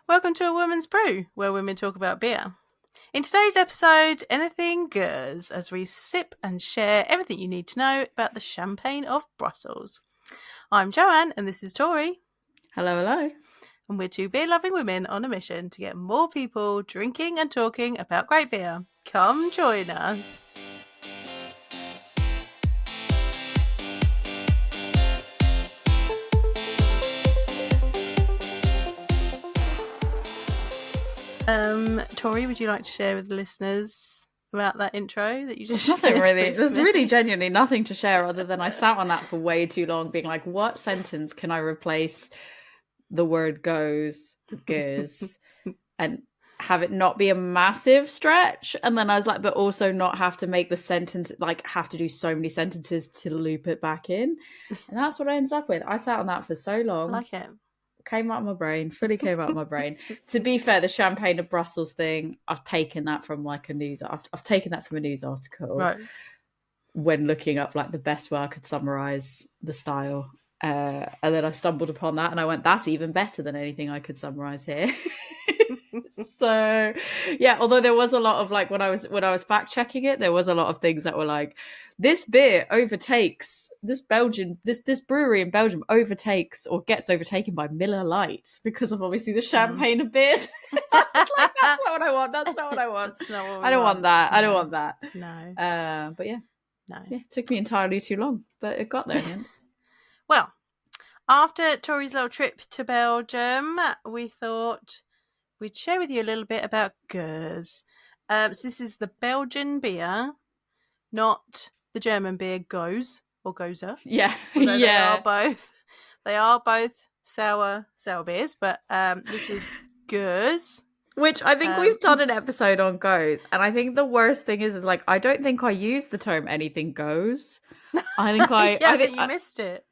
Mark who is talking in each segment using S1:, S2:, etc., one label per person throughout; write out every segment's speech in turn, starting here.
S1: Welcome to A Woman's Brew, where women talk about beer. In today's episode, anything goes, as we sip and share everything you need to know about the champagne of Brussels. I'm Joanne, and this is Tori.
S2: Hello, hello.
S1: And we're two beer-loving women on a mission to get more people drinking and talking about great beer. Come join us. Tori, would you like to share with the listeners about that intro that you just
S2: Nothing really. There's really genuinely nothing to share other than I sat on that for way too long being like, what sentence can I replace the word goes with Gueuze and have it not be a massive stretch? And then I was like, but also not have to make the sentence, like have to do so many sentences to loop it back in. And that's what I ended up with. I sat on that for so long.
S1: I like it.
S2: Came out of my brain, fully came out of my brain. To be fair, the champagne of Brussels thing, I've taken that from like a news. I've taken that from a news article,
S1: right?
S2: When looking up like the best way I could summarize the style, and then I stumbled upon that, and I went, "That's even better than anything I could summarize here." So, yeah. Although there was a lot of like when I was fact checking it, there was a lot of things that were like, "This beer overtakes." This brewery in Belgium overtakes or gets overtaken by Miller Lite because of obviously the champagne of beers. It's like, that's not what I want. That's not what I want. I don't want that. I don't want that.
S1: No.
S2: But yeah.
S1: No.
S2: Yeah, it took me entirely too long, but it got there in the end.
S1: Well, after Tori's little trip to Belgium, we thought we'd share with you a little bit about Gueuze. So this is the Belgian beer, not the German beer Gueuze. Or Geuze.
S2: Yeah.
S1: Yeah. They are both sour beers, but this is Gueuze.
S2: Which I think we've done an episode on Gueuze, and I think the worst thing is like I don't think I use the term anything goes. I think
S1: you missed it.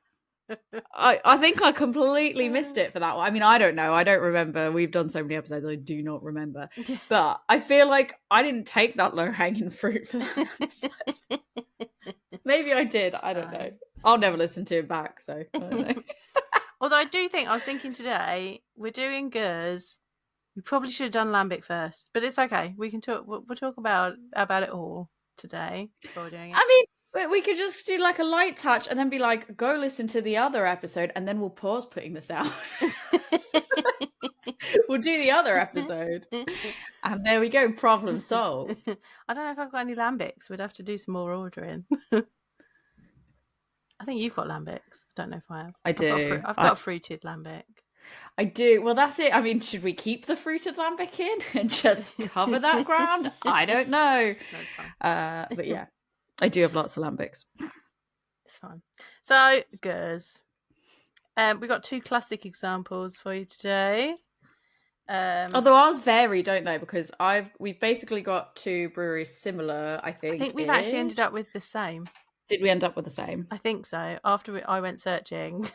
S2: I think I completely missed it for that one. I mean, I don't know. I don't remember. We've done so many episodes. I do not remember. Yeah. But I feel like I didn't take that low-hanging fruit for that episode. Maybe I did. I don't know. I'll never listen to it back, so I don't know.
S1: Although I was thinking today, we're doing Gueuze. We probably should have done Lambic first, but it's okay. We can talk. We'll talk about it all today before we're doing it.
S2: I mean, we could just do like a light touch and then be like, go listen to the other episode, and then we'll pause putting this out. We'll do the other episode, and there we go. Problem solved.
S1: I don't know if I've got any Lambics. We'd have to do some more ordering. I think you've got Lambics. I don't know if I have.
S2: I do.
S1: I've got a fruited Lambic.
S2: I do. Well, that's it. I mean, should we keep the fruited Lambic in and just cover that ground? I don't know.
S1: That's fine.
S2: But yeah, I do have lots of Lambics.
S1: It's fine. So, Gueuze. We've got two classic examples for you today.
S2: Although ours vary, don't they? Because we've basically got two breweries similar, I think.
S1: I think we've actually ended up with the same.
S2: Did we end up with the same?
S1: I think so. After I went searching.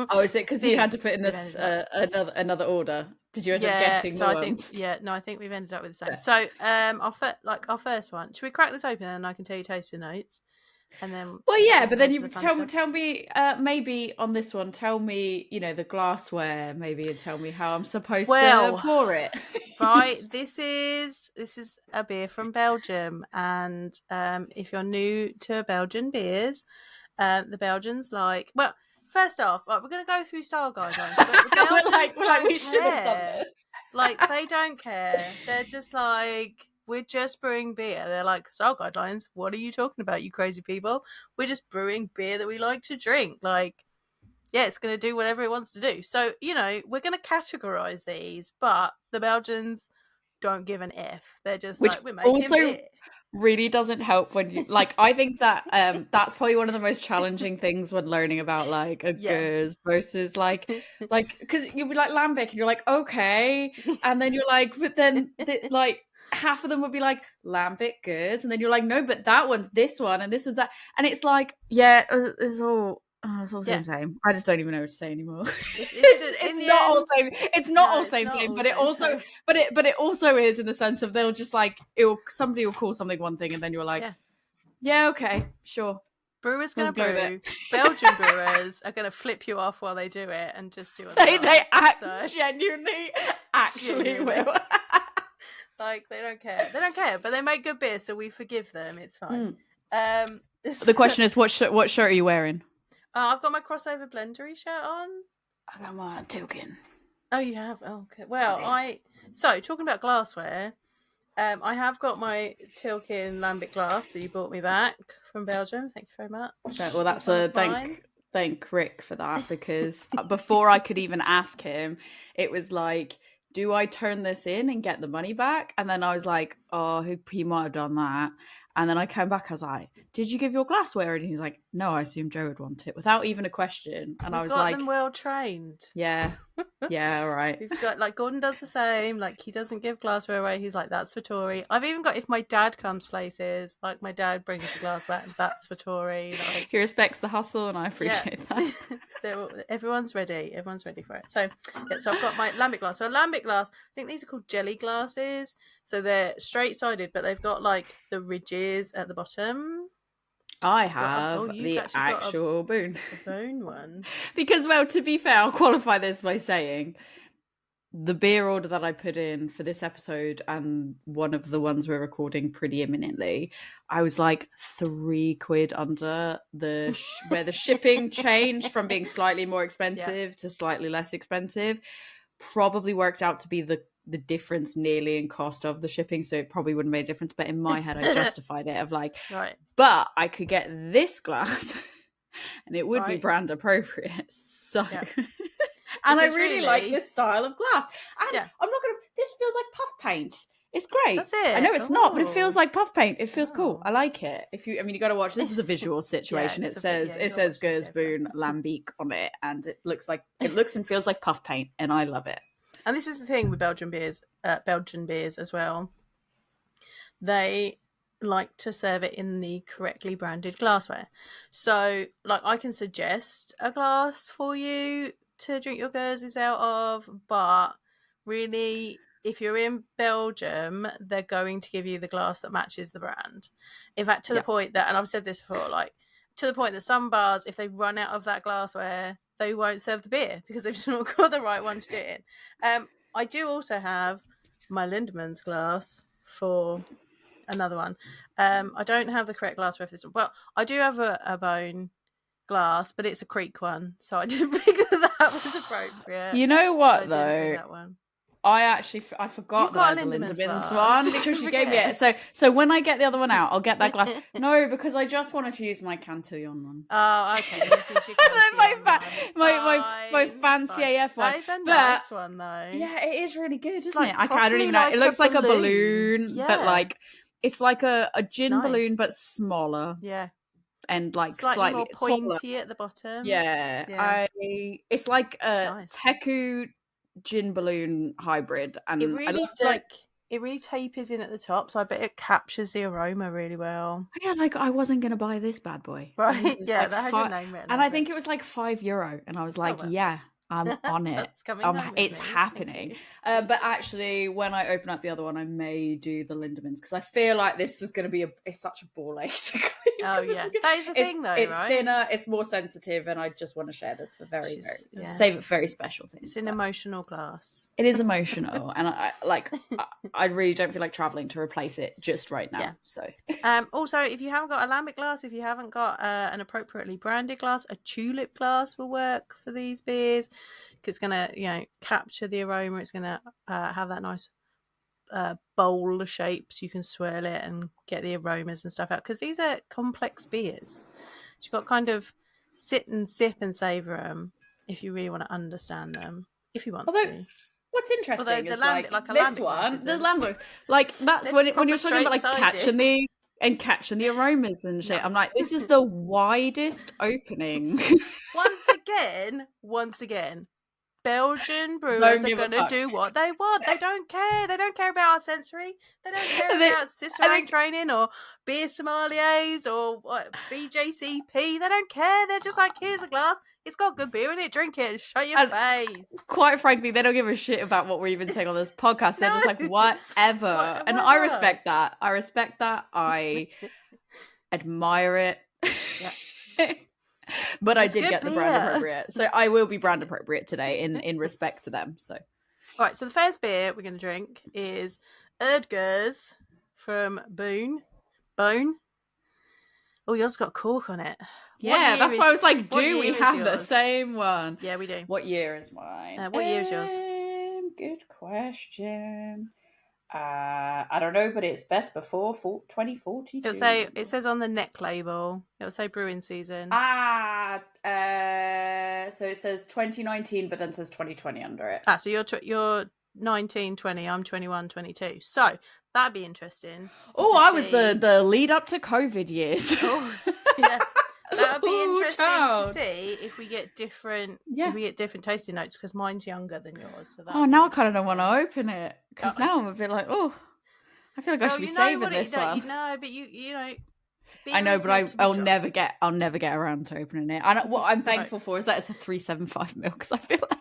S2: Oh, is it because you had to put in this another order? Did you end up getting more ones?
S1: I think we've ended up with the same. Yeah. So, our first one. Should we crack this open and I can tell you tasting notes? And then,
S2: but then you tell me maybe on this one, tell me, the glassware maybe, and tell me how I'm supposed to pour it.
S1: Right, this is a beer from Belgium, and if you're new to Belgian beers, the Belgians first off, we're going to go through style guidelines. But the Belgians
S2: we should have done this.
S1: They don't care. They're just like, we're just brewing beer. They're like, style guidelines? What are you talking about, you crazy people? We're just brewing beer that we like to drink. It's going to do whatever it wants to do. So, we're going to categorize these, but the Belgians don't give an F. They're just we're making beer.
S2: Really doesn't help when you I think that that's probably one of the most challenging things when learning about a Gueuze versus because you'll be like Lambic and you're like, okay, and then you're like, but then half of them would be like Lambic Gueuze, and then you're like, no, but that one's this one and this one's that, and it's like, yeah, it's all same. I just don't even know what to say anymore. It's not all same. It's not all same, but it also, but it also is in the sense of they'll just somebody will call something one thing, and then you're like, yeah, okay, sure.
S1: Brewers going to brew. Belgian brewers are going to flip you off while they do it and just do it.
S2: They genuinely actually will.
S1: Like, they don't care. They don't care, but they make good beer, so we forgive them. It's fine.
S2: The question is, what shirt are you wearing?
S1: I've got my crossover blendery shirt on.
S2: I got my token.
S1: Oh, you have? Oh, okay. Well, So, talking about glassware, I have got my Tilkin Lambic glass that you brought me back from Belgium. Thank you very much.
S2: Okay, well, that's a thank Rick for that, because before I could even ask him, it was like, do I turn this in and get the money back? And then I was like, oh, he might have done that. And then I came back, I was like, did you give your glassware? And he's like, no, I assumed Joe would want it, without even a question. And I was like,
S1: them well trained.
S2: Yeah, all right.
S1: We've got, like, Gordon does the same. Like, he doesn't give glassware away. He's like, that's for Tori. I've even got, if my dad comes places, like, my dad brings the glassware, and that's for Tori. Like,
S2: he respects the hustle, and I appreciate that.
S1: Everyone's ready. Everyone's ready for it. So I've got my Lambic glass. So a Lambic glass, I think these are called jelly glasses. So they're straight-sided, but they've got, like, the ridges at the bottom.
S2: I have the actual Boon.
S1: The Boon one.
S2: Because, well, to be fair, I'll qualify this by saying the beer order that I put in for this episode, and one of the ones we're recording pretty imminently, I was like £3 under where the shipping changed from being slightly more expensive to slightly less expensive. Probably worked out to be the difference nearly in cost of the shipping, so it probably wouldn't make a difference, but in my head I justified it of like,
S1: right,
S2: but I could get this glass and it would be brand appropriate, so and I really like this style of glass, and I'm not gonna, this feels like puff paint. It's great.
S1: That's it.
S2: I know it's not, but it feels like puff paint. It feels cool. I like it. You got to watch. This is a visual situation. It says Gueuze Boon Lambic on it, and it looks and feels like puff paint, and I love it.
S1: And this is the thing with Belgian beers as well. They like to serve it in the correctly branded glassware. So, like, I can suggest a glass for you to drink your Gueuzes out of, but really, if you're in Belgium, they're going to give you the glass that matches the brand. In fact, to the point that, and I've said this before, like, to the point that some bars, if they run out of that glassware, they won't serve the beer because they've just not got the right one to do it in. I do also have my Lindemanns glass for another one. I don't have the correct glassware for this one. Well, I do have a Boon glass, but it's a creek one, so I didn't think that was appropriate.
S2: You know what,
S1: so
S2: though?
S1: that one.
S2: I forgot that I had the Lindemans one because she gave me it. So when I get the other one out, I'll get that glass. No, because I just wanted to use my Cantillon one.
S1: Oh, okay.
S2: my fancy AF one.
S1: That is a nice one, though.
S2: Yeah, it is really good, isn't it? I don't even know. It looks like a balloon, but like it's like a gin balloon, but smaller.
S1: Yeah.
S2: And like
S1: slightly more pointy
S2: taller
S1: at the bottom.
S2: Yeah. It's like a Teku gin balloon hybrid, and
S1: it really tapers in at the top, so I bet it captures the aroma really well.
S2: Yeah, like I wasn't gonna buy this bad boy,
S1: right? Yeah, that had your name written,
S2: and I think it was like €5, and I was like, yeah, I'm on it. It's happening. But actually, when I open up the other one, I may do the Lindemans, because I feel like this was going to be it's such a ball ache to clean.
S1: Oh yeah, that is the thing though,
S2: it's
S1: right?
S2: It's thinner, it's more sensitive, and I just want to share this for save it for very special things.
S1: It's an emotional glass.
S2: It is emotional, and I really don't feel like traveling to replace it just right now. Yeah. So,
S1: also, if you haven't got a Lambic glass, if you haven't got an appropriately branded glass, a tulip glass will work for these beers. It's going to, capture the aroma. It's going to have that nice bowl shape, so you can swirl it and get the aromas and stuff out. Because these are complex beers. You've got to kind of sit and sip and savour them if you really want to understand them. If you want to.
S2: What's interesting is like this one, the Lambic, that's
S1: when
S2: you're talking about catching the aromas and shit. I'm like, this is the widest opening.
S1: Once again, Belgian brewers are going to do what they want. They don't care. They don't care about our sensory. They don't care about Cicerone training or beer sommeliers or BJCP. They don't care. They're just like, here's a glass. It's got good beer in it. Drink it. Shut your face.
S2: Quite frankly, they don't give a shit about what we're even saying on this podcast. They're just like, whatever. And I respect that. I admire it. Yeah. But I did get the brand appropriate. So I will be brand appropriate today in respect to them. So
S1: All right, so the first beer we're going to drink is Oude Geuze from Boon. Bone. Oh, yours got a cork on it.
S2: Yeah, that's why I was like,
S1: what
S2: do we
S1: year is
S2: have the
S1: yours?
S2: same one?
S1: Yeah, we do.
S2: What year is mine?
S1: What year is yours?
S2: Good question. I don't know, but it's best before 2042.
S1: It says on the neck label. It'll say brewing season.
S2: So it says 2019, but then says 2020 under it.
S1: So you're 19, 20. I'm 21, 22. So that'd be interesting.
S2: Oh, I was the lead up to COVID years.
S1: Oh, yeah. That would be interesting to see if we get different.
S2: Yeah.
S1: If we get different tasting notes, because mine's younger than yours. So
S2: now I kind of don't want to open it, because now I'm a bit like, I feel like I should be saving this one.
S1: No, but you know.
S2: I know, but I'll never get around to opening it. And what I'm thankful for is that it's a 375 ml, because I feel like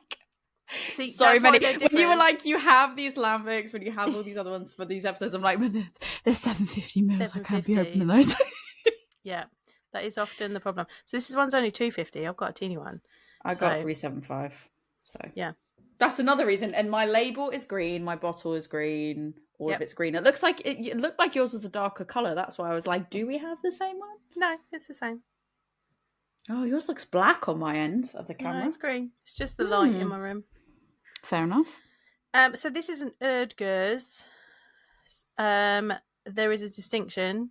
S2: so many. When you were like, you have these lambics, when you have all these other ones for these episodes, I'm like, but they're 750 mils. I can't be opening those.
S1: Yeah, that is often the problem. So this one's only 250. I've got a teeny one.
S2: I got 375. So
S1: yeah,
S2: that's another reason. And my label is green. My bottle is green. All of it's green. It looks like it looked like yours was a darker color. That's why I was like, do we have the same one?
S1: No, it's the same.
S2: Oh, yours looks black on my end of the camera.
S1: No, it's green. It's just the light in my room.
S2: Fair enough.
S1: So this is an Oude Geuze. There is a distinction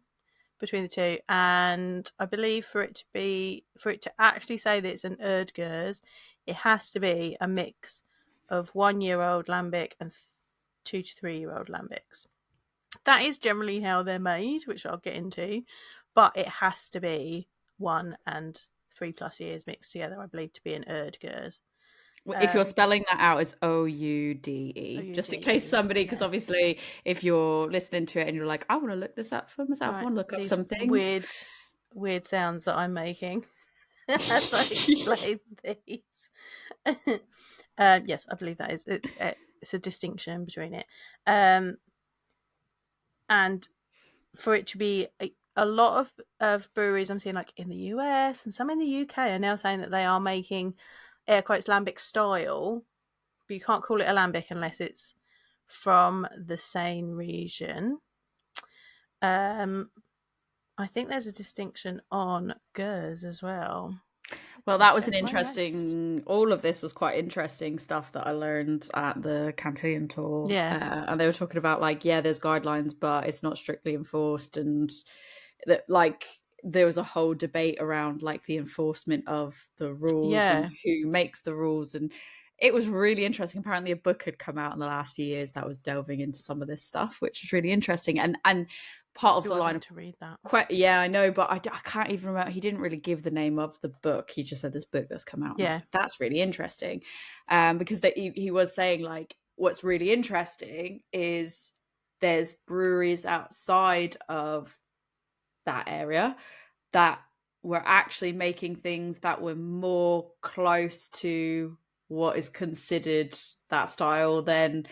S1: between the two, and I believe for it to actually say that it's an Oude Geuze, it has to be a mix of 1-year-old lambic and 2 to 3-year-old lambics. That is generally how they're made, which I'll get into, but it has to be 1 and 3+ years mixed together, I believe, to be an Oude Geuze.
S2: If you're spelling that out, it's Oude, just in case somebody, because obviously if you're listening to it and you're like, I want to look this up for myself, I want to look up some things.
S1: Weird sounds that I'm making as I explain these. Yes, I believe that is it's a distinction between it. And for it to be a lot of breweries I'm seeing, like in the US and some in the UK, are now saying that they are making air quotes lambic style, but you can't call it a lambic unless it's from the same region. I think there's a distinction on Gueuze as well.
S2: Well, that was an interesting. All of this was quite interesting stuff that I learned at the canteen tour.
S1: Yeah,
S2: and they were talking about like, there's guidelines, but it's not strictly enforced, and that like there was a whole debate around like the enforcement of the rules and who makes the rules, and it was really interesting. Apparently, a book had come out in the last few years that was delving into some of this stuff, which was really interesting. And part of the line
S1: to read that.
S2: I know, but I can't even remember. He didn't really give the name of the book. He just said this book that's come out.
S1: Yeah,
S2: like, that's really interesting, because he was saying like what's really interesting is there's breweries outside of that area that were actually making things that were more close to what is considered that style than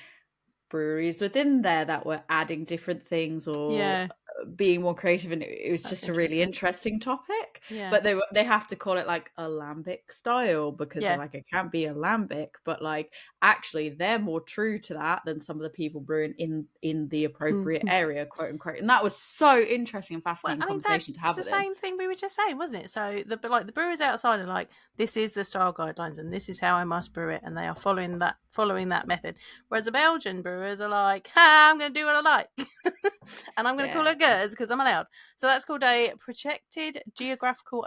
S2: breweries within there that were adding different things or being more creative, and it was just a really interesting topic. But they have to call it like a lambic style, because they're like, it can't be a lambic, but like actually they're more true to that than some of the people brewing in the appropriate area, quote unquote. And that was so interesting and fascinating conversation to have.
S1: It's the same thing we were just saying, wasn't it? So the brewers outside are like, this is the style guidelines and this is how I must brew it, and they are following that method. Whereas the Belgian brewers are like, I'm going to do what I like, and I'm going to call it Gueuze because I'm allowed. So that's called a protected geographical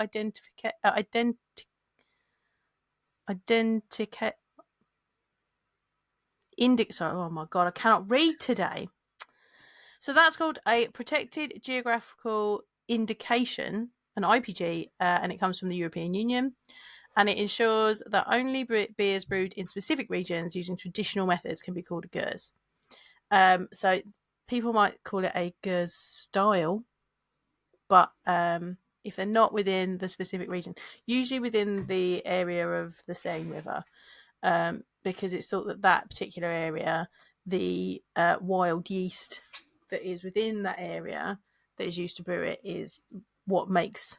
S1: sorry, oh my god, I cannot read today. So that's called a protected geographical indication, an IPG, and it comes from the European Union, and it ensures that only beers brewed in specific regions using traditional methods can be called a Gueuze. So people might call it a Gueuze style, but if they're not within the specific region, usually within the area of the Seine River, because it's thought that particular area, the wild yeast that is within that area that is used to brew it is what makes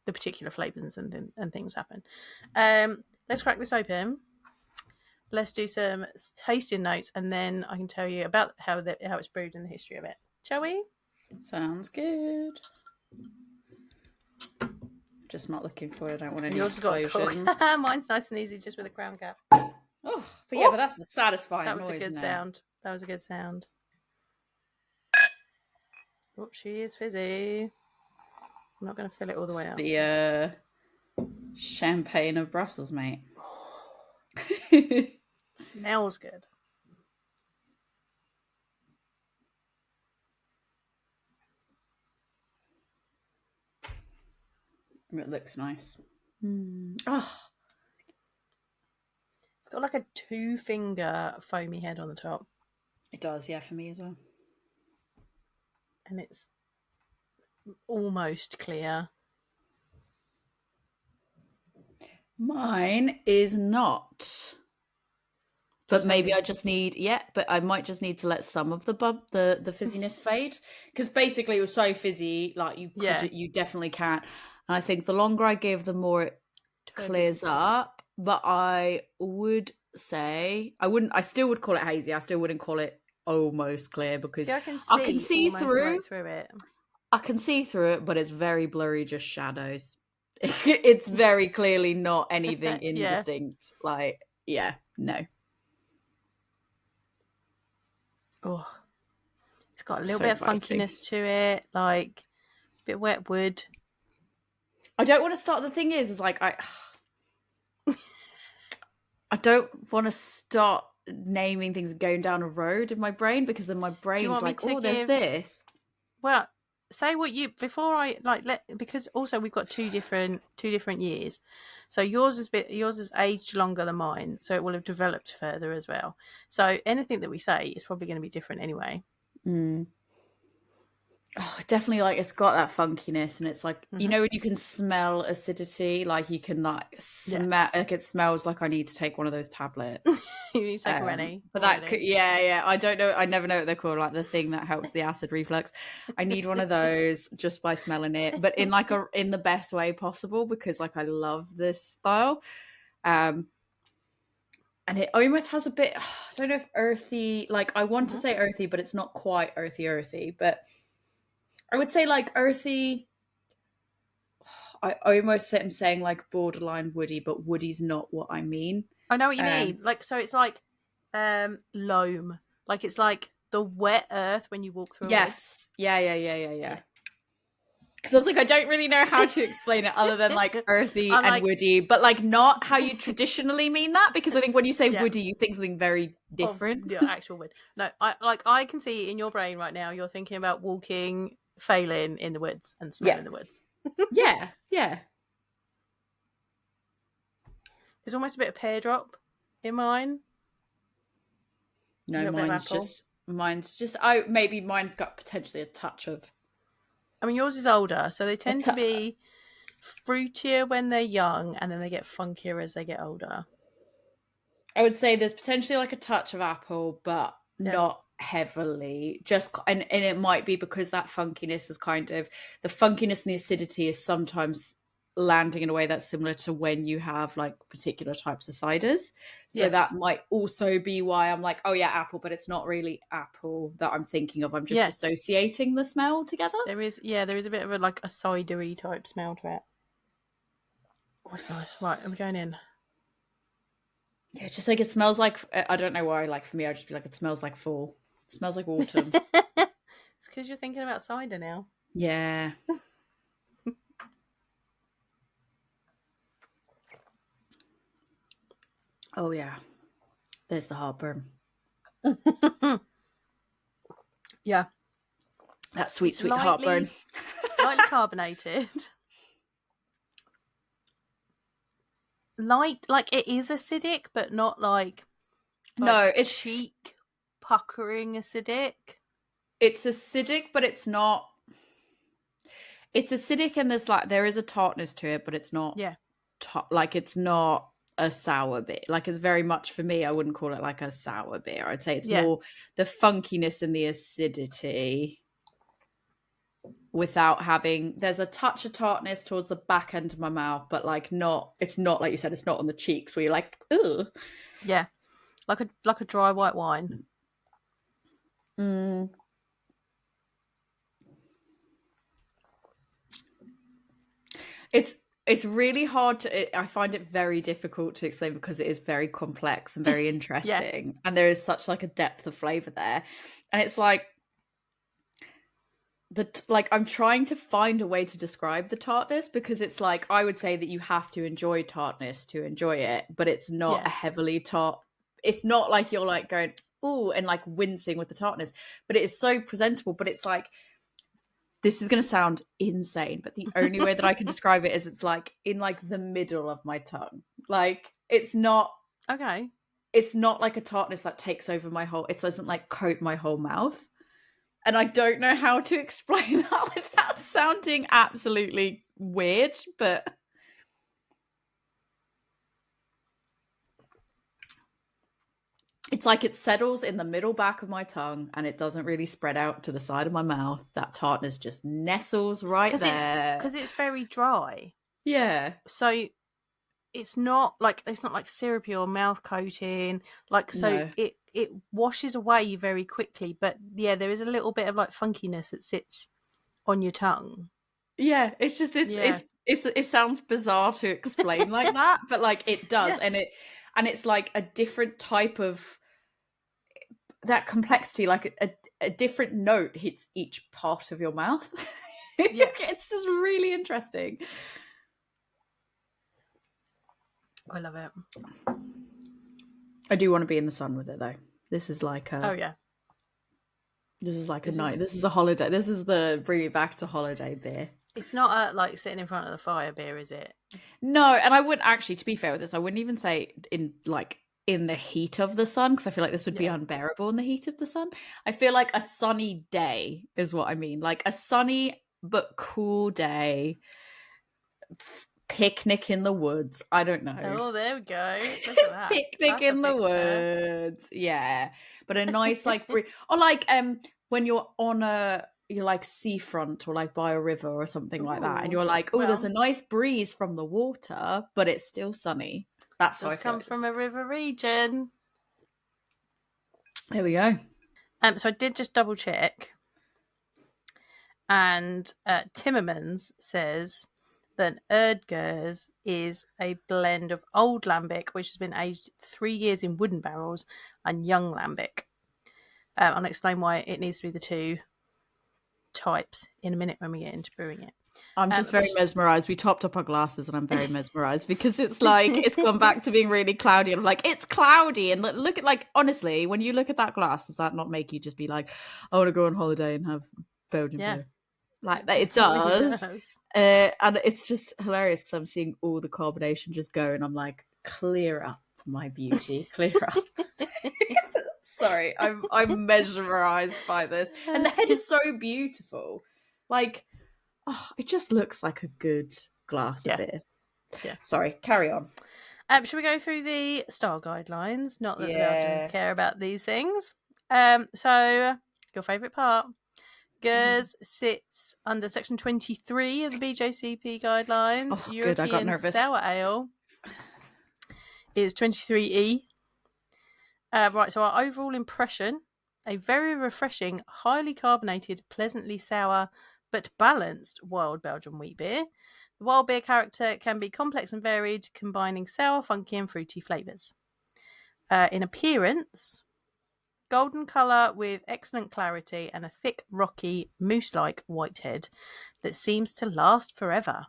S1: the particular flavours and things happen. Let's crack this open. let's do some tasting notes, and then I can tell you about how it's brewed and the history of it. Shall we?
S2: Sounds good. Just not looking for it. I don't want any
S1: Yours has got a cork.
S2: explosions.
S1: Mine's nice and easy, just with a crown cap.
S2: Oh, but yeah, but that's a satisfying
S1: That was
S2: noise,
S1: a good
S2: isn't it?
S1: sound. That was a good sound. Oh, she is fizzy. I'm not going to fill it all the way up.
S2: The champagne of Brussels, mate.
S1: Smells good.
S2: It looks nice. Oh,
S1: it's got like a 2-finger foamy head on the top.
S2: It does, yeah, for me as well.
S1: And it's almost clear.
S2: Mine is not. But maybe I just need, but I might just need to let some of the fizziness fade, because basically it was so fizzy, like you definitely can't. And I think the longer I give, the more it clears up. But I would say I still would call it hazy. I still wouldn't call it almost clear, because I can see through
S1: it.
S2: I can see through it, but it's very blurry, just shadows. It's very clearly not anything indistinct. Like, no.
S1: Oh, it's got a little bit of funkiness to it, like a bit wet wood.
S2: I don't want to start. The thing is like I don't want to start naming things going down a road in my brain, because then my brain's like, oh, there's this.
S1: Well, say what you before I because also we've got two different years. So yours is aged longer than mine, so it will have developed further as well. So anything that we say is probably going to be different anyway.
S2: Oh, definitely, like it's got that funkiness, and it's like you know when you can smell acidity, like you can smell like it smells like I need to take one of those tablets.
S1: You need to take a Rene.
S2: But that could, I don't know. I never know what they're called, like the thing that helps the acid reflux. I need one of those just by smelling it, but in in the best way possible, because like I love this style. And it almost has a bit, I don't know if earthy, like I want to say earthy, but it's not quite earthy, but I would say like earthy. I almost am saying like borderline woody, but woody's not what I mean.
S1: I know what you mean. Like, so it's like loam. Like it's like the wet earth when you walk through.
S2: Yes. Yeah. Because I was like, I don't really know how to explain it other than like earthy and woody, but like not how you traditionally mean that, because I think when you say woody, you think something very different.
S1: Your actual wood. No, I can see in your brain right now you're thinking about walking, failing in the woods and smelling the woods.
S2: Yeah.
S1: There's almost a bit of pear drop in mine.
S2: No, mine's just maybe mine's got potentially a touch of.
S1: I mean, yours is older, so they tend to be fruitier when they're young, and then they get funkier as they get older.
S2: I would say there's potentially like a touch of apple, but not heavily. And it might be because that funkiness is kind of the funkiness and the acidity is sometimes landing in a way that's similar to when you have like particular types of ciders. So that might also be why I'm like, oh yeah, apple, but it's not really apple that I'm thinking of. I'm just associating the smell together.
S1: There is a bit of a like a cidery type smell to it. Oh, it's nice. Right, are we going in?
S2: Yeah, just like it smells like, I don't know why, like for me, I just be like, it smells like fall. It smells like autumn.
S1: It's because you're thinking about cider now.
S2: Yeah. Oh yeah, there's the heartburn.
S1: Yeah,
S2: that sweet heartburn.
S1: Lightly carbonated. Light, like it is acidic, but not like
S2: no, it's
S1: cheek puckering acidic.
S2: It's acidic, but it's not. It's acidic, and there is a tartness to it, but it's not.
S1: Yeah,
S2: like it's not a sour beer. Like it's very much, for me, I wouldn't call it like a sour beer. I'd say it's more the funkiness and the acidity without having, there's a touch of tartness towards the back end of my mouth, but like it's not like you said, it's not on the cheeks where you're like, ooh.
S1: Yeah. like a dry white wine.
S2: Mm. It's really hard to. I find it very difficult to explain because it is very complex and very interesting, and there is such like a depth of flavor there, and it's like I'm trying to find a way to describe the tartness because it's like I would say that you have to enjoy tartness to enjoy it, but it's not a heavily tart. It's not like you're like going ooh and like wincing with the tartness, but it is so presentable. But it's like this is going to sound insane, but the only way that I can describe it is it's like in like the middle of my tongue. Like it's not
S1: okay.
S2: It's not like a tartness that takes over my whole. It doesn't like coat my whole mouth. And I don't know how to explain that without sounding absolutely weird, but it's like it settles in the middle back of my tongue and it doesn't really spread out to the side of my mouth. That tartness just nestles right there.
S1: Because it's very dry.
S2: Yeah.
S1: So it's not like syrupy or mouth coating. Like so
S2: No.
S1: it washes away very quickly. But yeah, there is a little bit of like funkiness that sits on your tongue.
S2: Yeah, it's just it sounds bizarre to explain like that, but like it does, and it's like a different type of that complexity, like a different note hits each part of your mouth.
S1: Yeah.
S2: It's just really interesting.
S1: I love it.
S2: I do want to be in the sun with it though. This is like
S1: oh yeah.
S2: This is like a night. This is a holiday. This is the bring it back to holiday beer.
S1: It's not like sitting in front of the fire beer, is it?
S2: No, and I wouldn't actually, to be fair with this, I wouldn't even say in the heat of the sun, because I feel like this would be unbearable in the heat of the sun. I feel like a sunny day is what I mean. Like a sunny but cool day, picnic in the woods. I don't know.
S1: Oh, there we go. Look at that.
S2: Picnic in the woods. Yeah. But a nice like or like when you're on you're like seafront or like by a river or something like that, and you're like, oh, there's a nice breeze from the water, but it's still sunny. That's how I feel.
S1: Come from a river region.
S2: There we go.
S1: So I did just double check, and Timmermans says that Oude Geuze is a blend of old Lambic, which has been aged 3 years in wooden barrels, and young Lambic. I'll explain why it needs to be the two types in a minute when we get into brewing it.
S2: I'm just very mesmerised. We topped up our glasses and I'm very mesmerised because it's like, it's gone back to being really cloudy. And I'm like, it's cloudy. And look at like, honestly, when you look at that glass, does that not make you just be like, I want to go on holiday and have Belgian beer? Like that, it does. And it's just hilarious because I'm seeing all the carbonation just go and I'm like, clear up, my beauty, clear up. Sorry, I'm mesmerised by this. And the head is so beautiful. Like, oh, it just looks like a good glass of beer. Yeah. Sorry, carry on.
S1: Should we go through the style guidelines? Not that the Belgians care about these things. So, your favourite part. Gueuze sits under section 23 of the BJCP guidelines.
S2: Oh,
S1: European
S2: good, I got nervous.
S1: Sour Ale is 23E. Right, so our overall impression, a very refreshing, highly carbonated, pleasantly sour, but balanced wild Belgian wheat beer. The wild beer character can be complex and varied, combining sour, funky, and fruity flavours. In appearance, golden colour with excellent clarity and a thick, rocky, mousse-like whitehead that seems to last forever.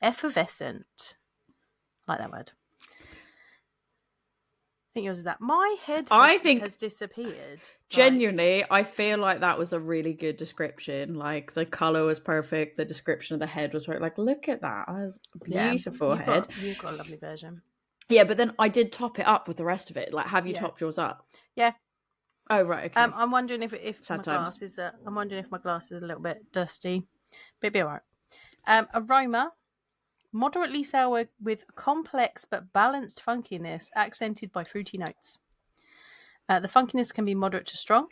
S1: Effervescent. I like that word. I think yours is that. My head has disappeared.
S2: Genuinely, I feel like that was a really good description. Like the colour was perfect, the description of the head was right. Like, look at that. That was a beautiful head.
S1: You've got a lovely version.
S2: Yeah, but then I did top it up with the rest of it. Like, have you topped yours up?
S1: Yeah.
S2: Oh right, okay.
S1: I'm wondering if my glass is a little bit dusty, but it'll be alright. Aroma. Moderately sour with complex but balanced funkiness, accented by fruity notes. The funkiness can be moderate to strong.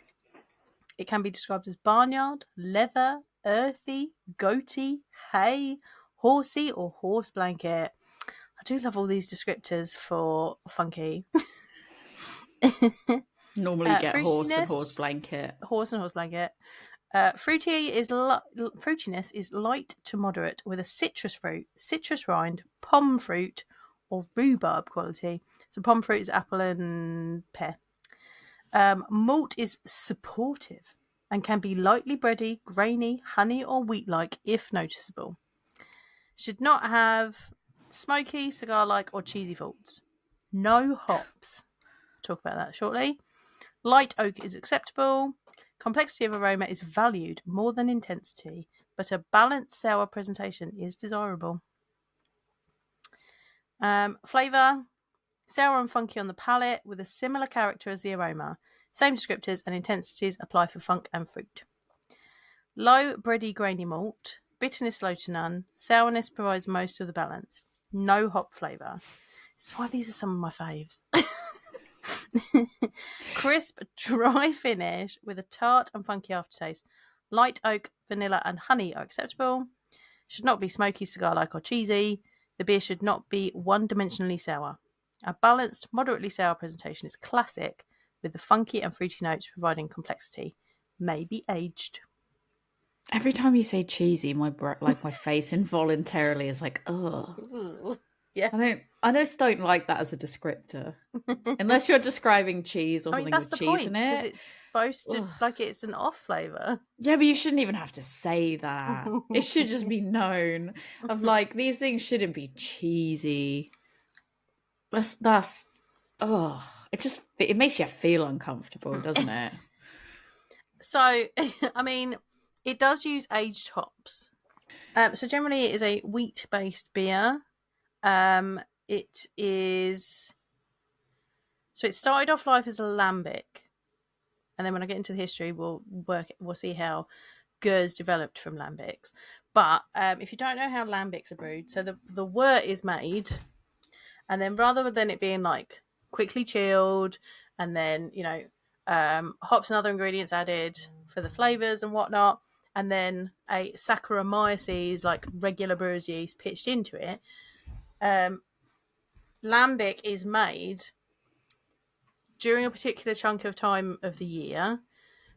S1: It can be described as barnyard, leather, earthy, goaty, hay, horsey, or horse blanket. I do love all these descriptors for funky.
S2: Normally get horse and horse
S1: Fruitiness.
S2: blanket.
S1: Horse and horse blanket. Fruitiness is light to moderate with a citrus fruit, citrus rind, pom fruit, or rhubarb quality. So pom fruit is apple and pear. Malt is supportive and can be lightly bready, grainy, honey, or wheat-like if noticeable. Should not have smoky, cigar-like, or cheesy faults. No hops. I'll talk about that shortly. Light oak is acceptable. Complexity of aroma is valued more than intensity, but a balanced sour presentation is desirable. Flavour, sour and funky on the palate with a similar character as the aroma. Same descriptors and intensities apply for funk and fruit. Low, bready, grainy malt. Bitterness low to none. Sourness provides most of the balance. No hop flavour. This is why these are some of my faves. Crisp, dry finish with a tart and funky aftertaste. Light oak, vanilla, and honey are acceptable. Should not be smoky, cigar-like, or cheesy. The beer should not be one-dimensionally sour. A balanced, moderately sour presentation is classic, with the funky and fruity notes providing complexity. May be aged.
S2: Every time you say cheesy, my face involuntarily is like, oh.
S1: Yeah.
S2: I just don't like that as a descriptor. Unless you're describing cheese or something with cheese in it.
S1: Because it's supposed to, like, it's an off flavour.
S2: Yeah, but you shouldn't even have to say that. It should just be known of like, these things shouldn't be cheesy. That's it makes you feel uncomfortable, doesn't it?
S1: So, I mean, it does use aged hops. So generally it is a wheat-based beer. It is... So it started off life as a lambic. And then when I get into the history, we'll see how Gueuze developed from lambics. But if you don't know how lambics are brewed, so the wort is made, and then rather than it being like quickly chilled, and then hops and other ingredients added for the flavors and whatnot, and then a Saccharomyces, like regular brewer's yeast, pitched into it. Lambic is made during a particular chunk of time of the year,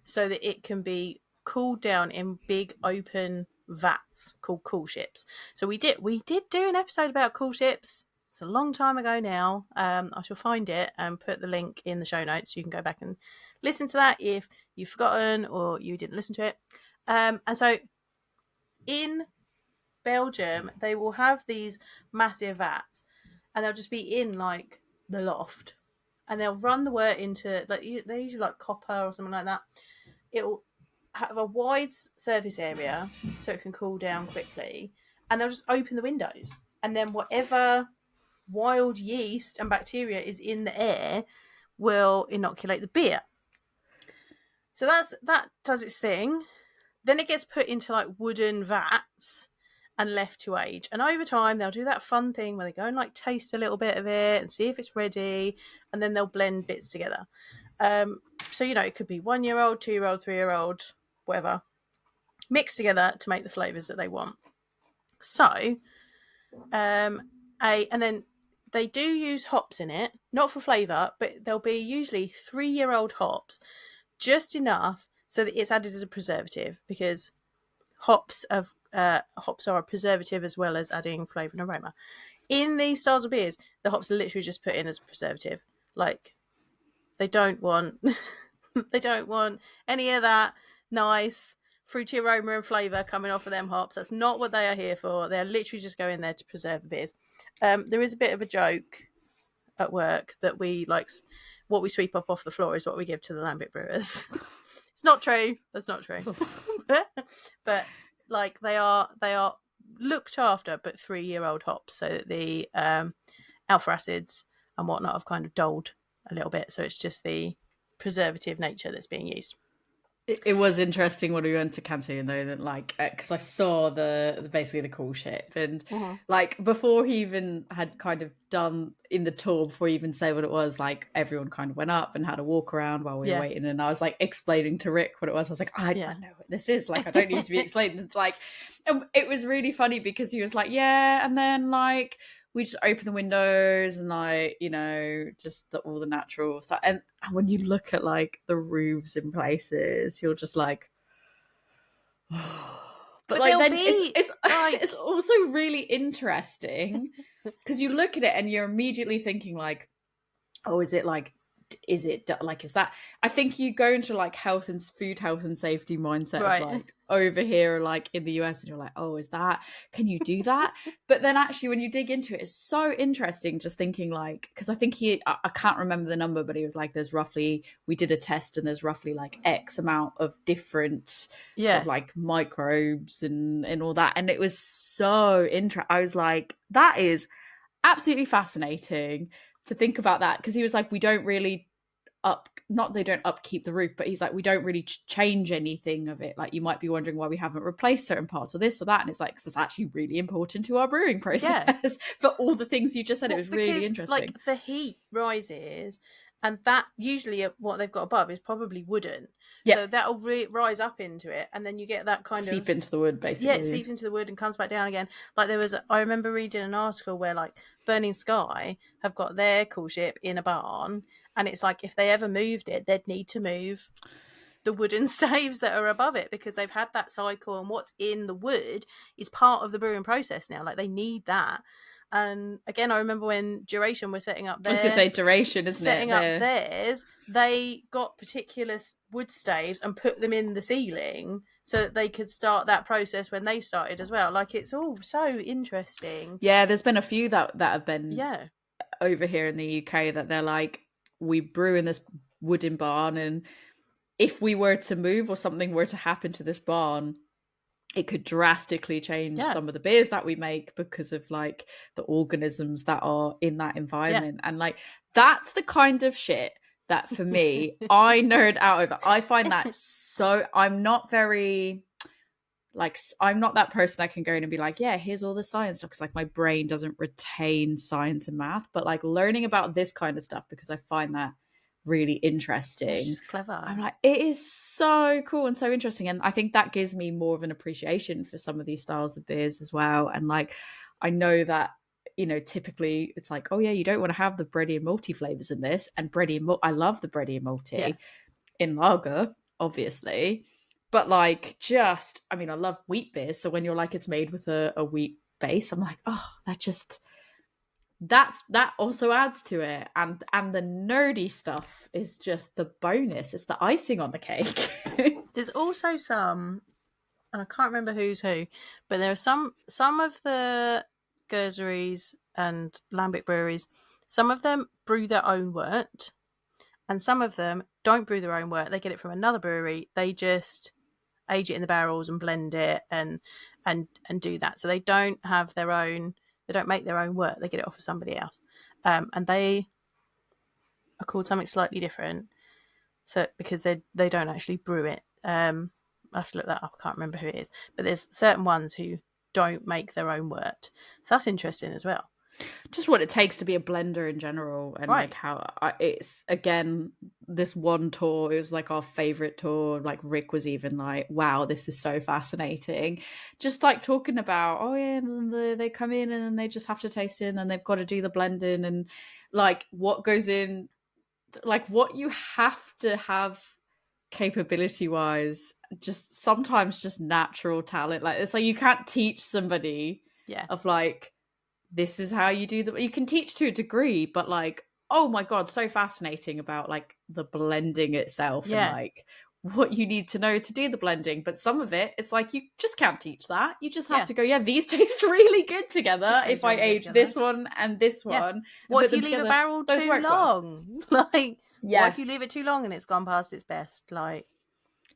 S1: so that it can be cooled down in big open vats called cool ships. So we did do an episode about cool ships. It's a long time ago now. I shall find it and put the link in the show notes so you can go back and listen to that if you've forgotten or you didn't listen to it. And so in Belgium, they will have these massive vats, and they'll just be in like the loft, and they'll run the wort into they're usually like copper or something like that. It'll have a wide surface area so it can cool down quickly, and they'll just open the windows, and then whatever wild yeast and bacteria is in the air will inoculate the beer. So that does its thing. Then it gets put into like wooden vats and left to age. And over time, they'll do that fun thing where they go and like taste a little bit of it and see if it's ready, and then they'll blend bits together. So it could be 1 year old, 2 year old, 3 year old, whatever, mixed together to make the flavors that they want. So, and then they do use hops in it, not for flavor, but they'll be usually 3 year old hops, just enough so that it's added as a preservative, because hops are a preservative as well as adding flavor and aroma. In these styles of beers, the hops are literally just put in as a preservative. Like, they don't want any of that nice fruity aroma and flavour coming off of them hops. That's not what they are here for. They're literally just going there to preserve the beers. There is a bit of a joke at work that we like what we sweep up off the floor is what we give to the Lambic brewers. It's not true. That's not true. But like they are looked after, but 3 year old hops, so that the alpha acids and whatnot have kind of dulled a little bit. So it's just the preservative nature that's being used.
S2: It was interesting when we went to Canteen though, that like, because I saw basically the cool ship, and like before he even had kind of done in the tour, before he even said what it was, like everyone kind of went up and had a walk around while we were waiting, and I was like explaining to Rick what it was. I was like, I know what this is. Like, I don't need to be explained. It's like, and it was really funny because he was like, yeah, and then like we just open the windows and like, you know, just all the natural stuff. And when you look at like the roofs in places, you're just like, but like then it's
S1: like...
S2: it's also really interesting because you look at it and you're immediately thinking like, oh, is it like is that, I think you go into like food health and safety mindset of
S1: Right.
S2: like over here like in the US and you're like, oh, is that, can you do that? But then actually when you dig into it, it's so interesting just thinking like, because I think I can't remember the number, but he was like, there's roughly, we did a test and there's roughly like X amount of different sort of like microbes and all that, and it was so interesting. I was like, that is absolutely fascinating to think about that, because he was like, we don't really not they don't upkeep the roof, but he's like, we don't really change anything of it. Like you might be wondering why we haven't replaced certain parts or this or that, and it's like, because it's actually really important to our brewing process for all the things you just said. It was really interesting.
S1: Like the heat rises, and that usually what they've got above is probably wooden. So that'll rise up into it, and then you get that kind
S2: seep into the wood, basically.
S1: Yeah, it seeps into the wood and comes back down again. Like I remember reading an article where like Burning Sky have got their cool ship in a barn, and it's like if they ever moved it, they'd need to move the wooden staves that are above it because they've had that cycle, and what's in the wood is part of the brewing process now. Like they need that. And again, I remember when Duration was setting up theirs.
S2: I was going to say Duration, isn't
S1: setting up theirs, they got particular wood staves and put them in the ceiling so that they could start that process when they started as well. Like it's all so interesting.
S2: Yeah, there's been a few that have been over here in the UK that they're like, we brew in this wooden barn, and if we were to move or something were to happen to this barn, it could drastically change some of the beers that we make because of like the organisms that are in that environment. And like, that's the kind of shit that for me, I nerd out over. I find that so, I'm not very, like, I'm not that person that can go in and be like, yeah, here's all the science stuff. Cause like my brain doesn't retain science and math, but like learning about this kind of stuff, because I find that really interesting.
S1: It's just clever.
S2: I'm like, it is so cool and so interesting, and I think that gives me more of an appreciation for some of these styles of beers as well. And like, I know that, you know, typically it's like, oh yeah, you don't want to have the bready and malty flavors in this, and I love the bready and malty in lager, obviously, but like, just, I mean, I love wheat beers, so when you're like, it's made with a wheat base, I'm like, oh, that also adds to it, and the nerdy stuff is just the bonus. It's the icing on the cake.
S1: There's also some, and I can't remember who's who, but there are some of the Geuzeries and Lambic breweries, some of them brew their own wort, and some of them don't brew their own wort. They get it from another brewery. They just age it in the barrels and blend it and do that. So they don't have their own. They don't make their own wort. They get it off of somebody else. And they are called something slightly different. So because they don't actually brew it. I have to look that up. I can't remember who it is. But there's certain ones who don't make their own wort. So that's interesting as well.
S2: Just what it takes to be a blender in general, and like how it's, again, this one tour, it was like our favorite tour. Like Rick was even like, wow, this is so fascinating, just like talking about, oh yeah, and then they come in and then they just have to taste it, and then they've got to do the blending, and like what goes in, like what you have to have capability wise, just sometimes just natural talent. Like it's like you can't teach somebody of like, this is how you do you can teach to a degree, but like, oh my god, so fascinating about like the blending itself and like what you need to know to do the blending. But some of it, it's like you just can't teach that. You just have to go, these taste really good together if I age this one and this one.
S1: What if you leave a barrel too long? Like, what if you leave it too long and it's gone past its best? Like,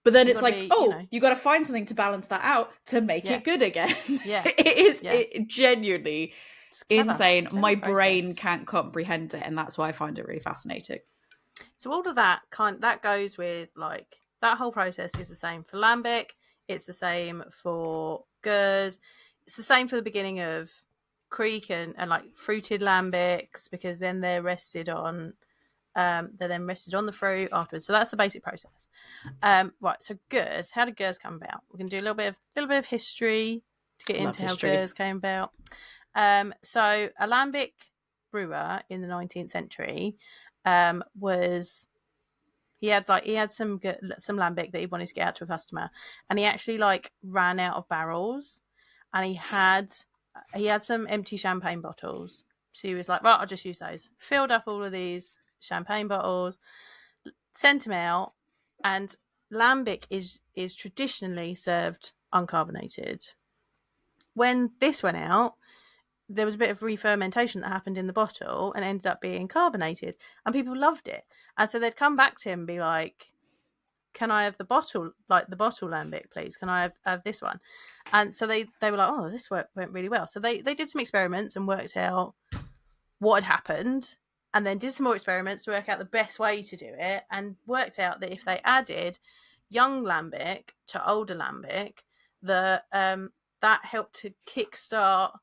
S2: but then it's like, you got to find something to balance that out to make it good again. It genuinely insane. My brain can't comprehend it, and that's why I find it really fascinating.
S1: So all of that that goes with like, that whole process is the same for Lambic. It's the same for Gueuze. It's the same for the beginning of Creek and like fruited Lambics, because then they're rested on the fruit afterwards. So that's the basic process. Right. So Gueuze, how did Gueuze come about? We're going to do a little bit of history to get into how Gueuze came about. So a Lambic brewer in the 19th century was he had some lambic that he wanted to get out to a customer, and he actually like ran out of barrels, and he had some empty champagne bottles. So he was like, right, I'll just use those. Filled up all of these champagne bottles, sent them out, and lambic is traditionally served uncarbonated. When this went out, there was a bit of re-fermentation that happened in the bottle and ended up being carbonated, and people loved it. And so they'd come back to him and be like, can I have the bottle, like the bottle lambic, please? Can I have this one? And so they were like, oh, this went really well. So they did some experiments and worked out what had happened, and then did some more experiments to work out the best way to do it, and worked out that if they added young lambic to older lambic, that helped to kickstart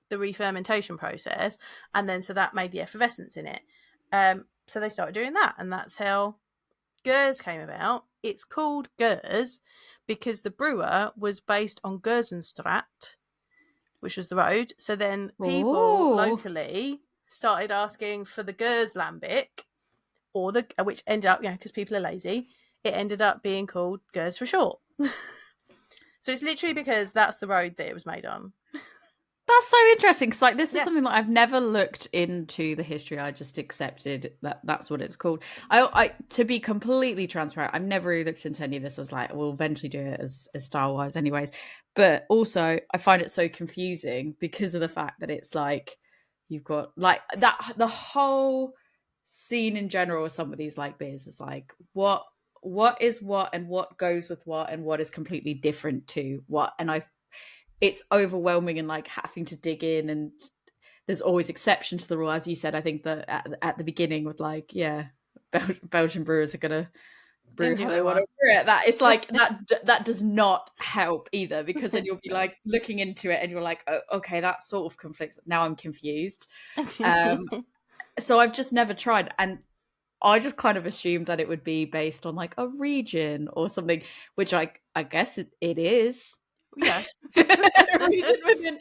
S1: the re-fermentation process, and then so that made the effervescence in it. So they started doing that, and that's how Gueuze came about. It's called Gueuze because the brewer was based on Geuzenstraat, which was the road. So then people locally started asking for the Gueuze lambic, which ended up, because people are lazy, it ended up being called Gueuze for short. So it's literally because that's the road that it was made on.
S2: That's so interesting, because this is something that I've never looked into the history. I just accepted that that's what it's called. I to be completely transparent, I've never really looked into any of this. I was like, we'll eventually do it as style wise anyways. But also I find it so confusing because of the fact that it's like you've got like that, the whole scene in general with some of these like beers is like what is what and what goes with what and what is completely different to what. And it's overwhelming and like having to dig in, and there's always exceptions to the rule. As you said, I think that at the beginning with like, Belgian brewers are going to brew how they want to brew it. That it's like that does not help either, because then you'll be like looking into it and you're like, oh, okay, that sort of conflicts. Now I'm confused. So I've just never tried. And I just kind of assumed that it would be based on like a region or something, which I guess it is.
S1: Yeah.
S2: A region within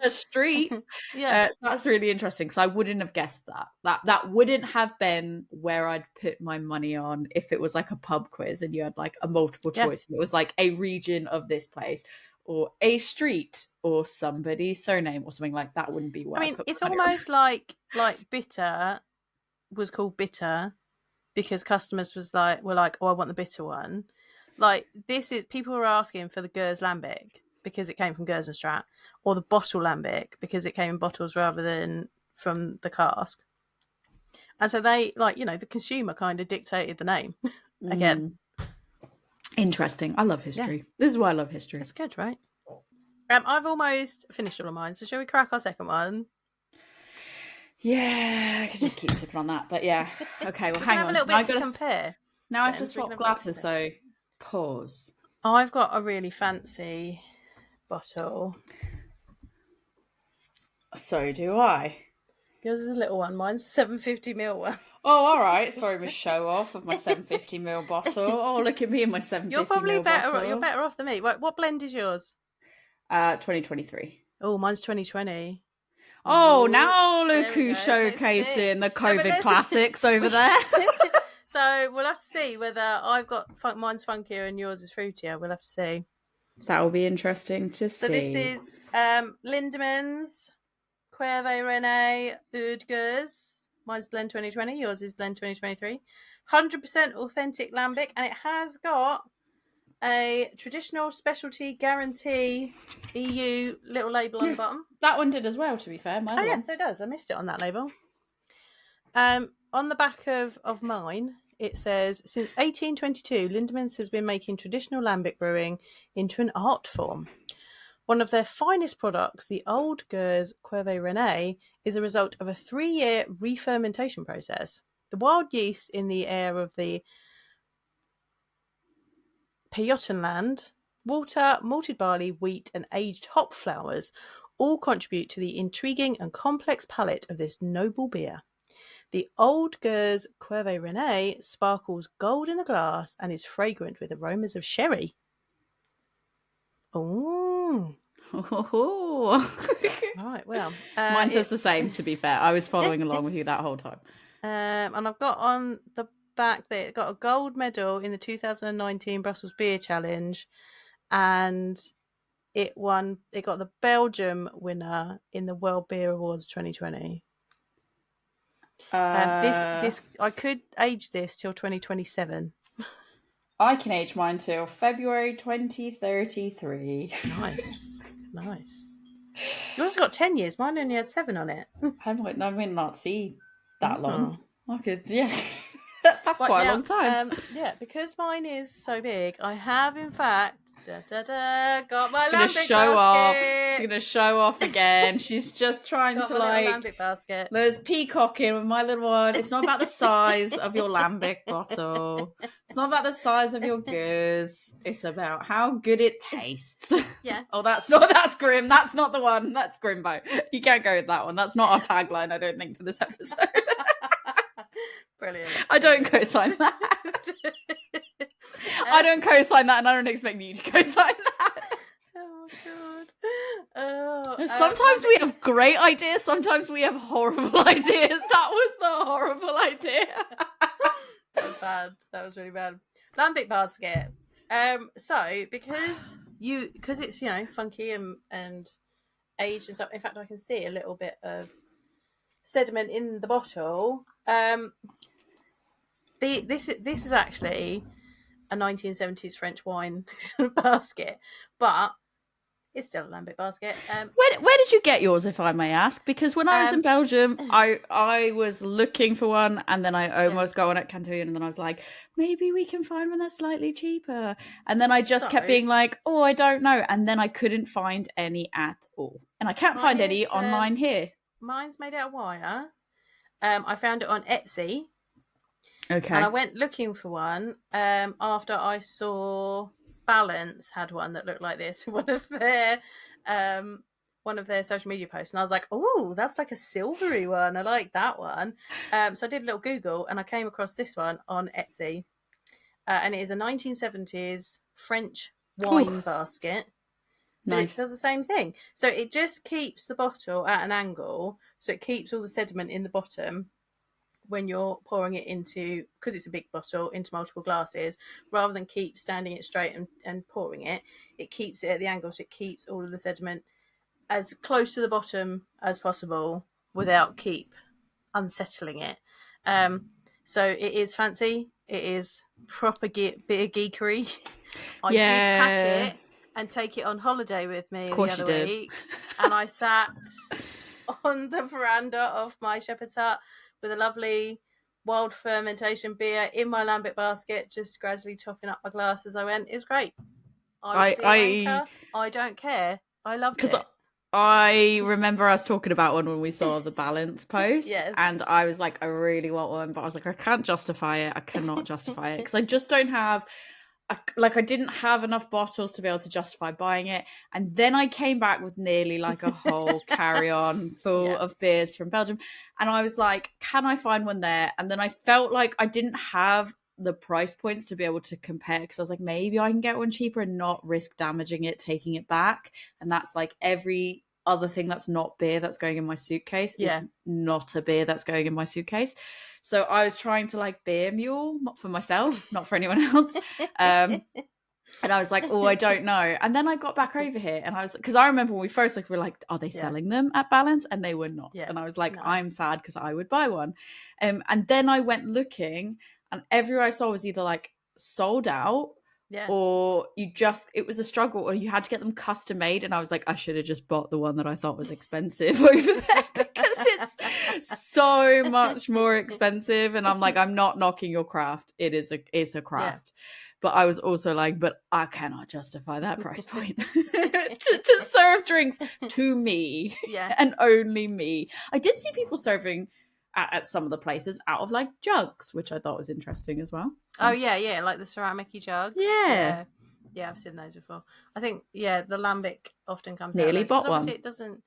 S2: a street.
S1: Yeah.
S2: So that's really interesting, because I wouldn't have guessed that wouldn't have been where I'd put my money on if it was like a pub quiz and you had like a multiple choice. It was like a region of this place or a street or somebody's surname or something like that. Wouldn't be what I mean,
S1: it's almost like bitter was called bitter because customers were like, oh, I want the bitter one. Like, this is, people were asking for the Gueuze lambic because it came from Geuzenstraat, or the bottle lambic because it came in bottles rather than from the cask. And so they, like, the consumer kind of dictated the name again.
S2: Interesting. I love history. Yeah. This is why I love history.
S1: It's good, right? I've almost finished all of mine, so shall we crack our second one?
S2: Yeah, I could just keep sipping on that, but yeah. Okay, well, hang on.
S1: A little bit to compare.
S2: Now I have to swap glasses, so pause.
S1: I've got a really fancy bottle.
S2: So do I.
S1: Yours is a little one. Mine's a 750ml one.
S2: Oh, all right. Sorry, my show off of my 750ml bottle. Oh, look at me and my 750ml
S1: You're probably
S2: bottle.
S1: You're better off than me. What blend is yours?
S2: 2023.
S1: Oh, mine's 2020.
S2: Oh, now look who's showcasing the COVID classics over there.
S1: So we'll have to see whether I've got mine's funkier and yours is fruitier. We'll have to see.
S2: That will be interesting to see.
S1: So this is Lindemans, Cuvee, Rene, Oude Geuze. Mine's blend 2020. Yours is blend 2023. 100% authentic lambic, and it has got a traditional specialty guarantee EU little label on the bottom.
S2: That one did as well, to be fair.
S1: Yeah, so it does. I missed it on that label. On the back of mine, it says, since 1822, Lindemans has been making traditional lambic brewing into an art form. One of their finest products, the Oude Geuze Cuvee Rene, is a result of a 3-year re-fermentation process. The wild yeast in the air of the Pajottenland, water, malted barley, wheat, and aged hop flowers all contribute to the intriguing and complex palate of this noble beer. The Oude Geuze Cuvee Rene sparkles gold in the glass and is fragrant with aromas of sherry. Oh. Right, well.
S2: Mine says the same, to be fair. I was following along with you that whole time.
S1: And I've got on the back that it got a gold medal in the 2019 Brussels Beer Challenge, and it got the Belgium winner in the World Beer Awards 2020. This I could age this till 2027.
S2: I can age mine till February 2033.
S1: Nice. Yours got 10 years. Mine only had 7 on it.
S2: I might not see that long. I could, yeah. That's
S1: Right,
S2: quite
S1: now,
S2: a long time.
S1: Because mine is so big, I have in fact got my
S2: She's gonna
S1: Lambic
S2: show
S1: basket.
S2: off. She's gonna show off again. She's just trying
S1: Got
S2: to
S1: my
S2: like
S1: little Lambic basket.
S2: There's peacocking with my little one. It's not about the size of your Lambic bottle. It's not about the size of your Gueuze. It's about how good it tastes.
S1: Yeah.
S2: Oh, that's grim. That's not the one. That's Grimbo. You can't go with that one. That's not our tagline, I don't think, for this episode.
S1: Brilliant.
S2: I don't co-sign that. I don't co-sign that, and I don't expect you to co-sign that.
S1: Oh god.
S2: Sometimes we have great ideas. Sometimes we have horrible ideas. That was the horrible idea.
S1: That was bad. That was really bad. Lambic basket. So because it's funky and aged and stuff. In fact, I can see a little bit of sediment in the bottle. This is actually a 1970s French wine basket, but it's still a Lambic basket.
S2: Where did you get yours, if I may ask? Because when I was in Belgium, I was looking for one, and then I almost got one at Canton, and then I was like, maybe we can find one that's slightly cheaper. And then I just kept being like, oh, I don't know. And then I couldn't find any at all. And I can't find any online here.
S1: Mine's made out of wire. I found it on Etsy.
S2: Okay.
S1: And I went looking for one after I saw Balance had one that looked like this, one of their social media posts, and I was like, oh, that's like a silvery one. I like that one. So I did a little Google, and I came across this one on Etsy, and it is a 1970s French wine basket. But It does the same thing. So it just keeps the bottle at an angle, so it keeps all the sediment in the bottom when you're pouring it into, because it's a big bottle, into multiple glasses, rather than keep standing it straight and pouring it. It keeps it at the angle, so it keeps all of the sediment as close to the bottom as possible without keep unsettling it. So it is fancy. It is proper bit of geekery. I did pack it and take it on holiday with me the other week. And I sat on the veranda of my shepherd's hut with a lovely wild fermentation beer in my Lambic basket, just gradually topping up my glass as I went. It was great. I don't care. I loved it.
S2: I remember us talking about one when we saw the Balance post.
S1: Yes.
S2: And I was like, I really want one, but I was like, I can't justify it. I cannot justify it because I just don't have... I didn't have enough bottles to be able to justify buying it. And then I came back with nearly like a whole carry-on full of beers from Belgium. And I was like, can I find one there? And then I felt like I didn't have the price points to be able to compare, because I was like, maybe I can get one cheaper and not risk damaging it, taking it back. And that's like every other thing that's not beer that's going in my suitcase is not a beer that's going in my suitcase. So I was trying to like beer mule, not for myself, not for anyone else. And I was like, oh, I don't know. And then I got back over here and I was, because I remember when we first we were like, are they selling them at Balance? And they were not. Yeah. And I was like, I'm sad because I would buy one. And then I went looking, and everywhere I saw was either like sold out, or it was a struggle, or you had to get them custom made. And I was like, I should have just bought the one that I thought was expensive over there, because it's so much more expensive. And I'm like, I'm not knocking your craft. It's a craft. Yeah. But I was also like, but I cannot justify that price point to serve drinks to me and only me. I did see people serving at some of the places out of like jugs, which I thought was interesting as well.
S1: So. Oh yeah, like the ceramic-y jugs. Yeah, I've seen those before. I think the Lambic often comes
S2: nearly
S1: out.
S2: Bought one.
S1: Obviously, it doesn't.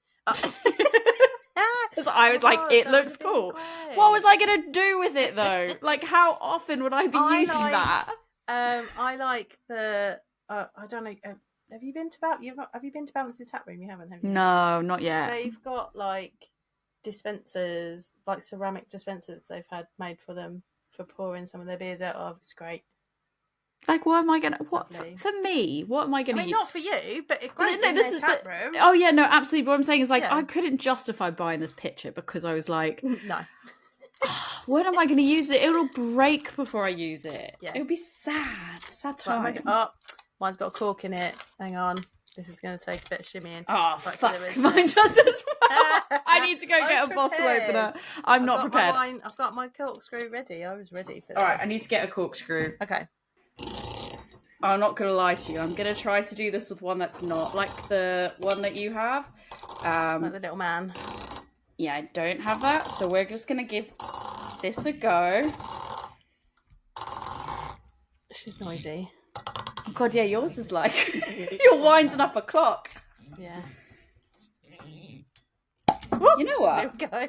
S2: I was like, it looks cool. Great. What was I gonna do with it though? Like, how often would I be using that?
S1: I like the I don't know. have you been to have you been to Balance's tap room? You haven't, have you?
S2: No, not yet.
S1: They've got like dispensers, like ceramic dispensers they've had made for them for pouring some of their beers out of. It's great.
S2: Like, what am I gonna? What
S1: Lovely.
S2: for me? What am I gonna?
S1: I mean, not for you, but it's great
S2: No,
S1: in
S2: this
S1: their
S2: is.
S1: tap
S2: But,
S1: room.
S2: oh yeah, no, absolutely. What I'm saying is like
S1: Yeah.
S2: I couldn't justify buying this pitcher because I was like,
S1: No.
S2: when am I going to use it? It'll break before I use it.
S1: Yeah.
S2: It'll be sad
S1: Right,
S2: times.
S1: oh, mine's got a cork in it. Hang on. This is going to take a bit of shimmying.
S2: Oh,
S1: Right,
S2: fuck.
S1: so
S2: Mine does as well. I need to go get a bottle opener. I'm not prepared.
S1: I've got my corkscrew ready. I was ready for this.
S2: All right, I need to get a corkscrew.
S1: Okay.
S2: I'm not going to lie to you. I'm going to try to do this with one that's not like the one that you have.
S1: Like the little man.
S2: Yeah, I don't have that. So we're just going to give this a go.
S1: She's noisy.
S2: Oh, God, yeah, yours is like... You're winding up a clock.
S1: Yeah.
S2: You know what?
S1: There we go.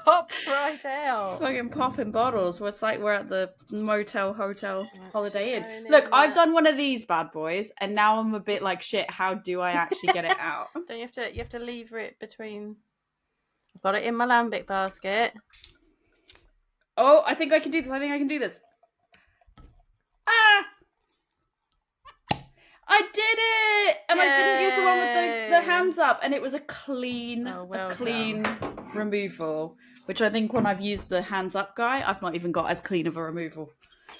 S1: Pops right out.
S2: Fucking popping bottles. It's like we're at the motel, hotel, Holiday Inn. Look,
S1: in
S2: I've done one of these bad boys, and now I'm a bit like, shit, how do I actually get it out?
S1: Don't you have to lever it between... I've got it in my lambic basket.
S2: Oh, I think I can do this. Ah! I did it! And Yay! I didn't use the one with the hands up, and it was a clean, removal. Which I think when I've used the hands up guy, I've not even got as clean of a removal.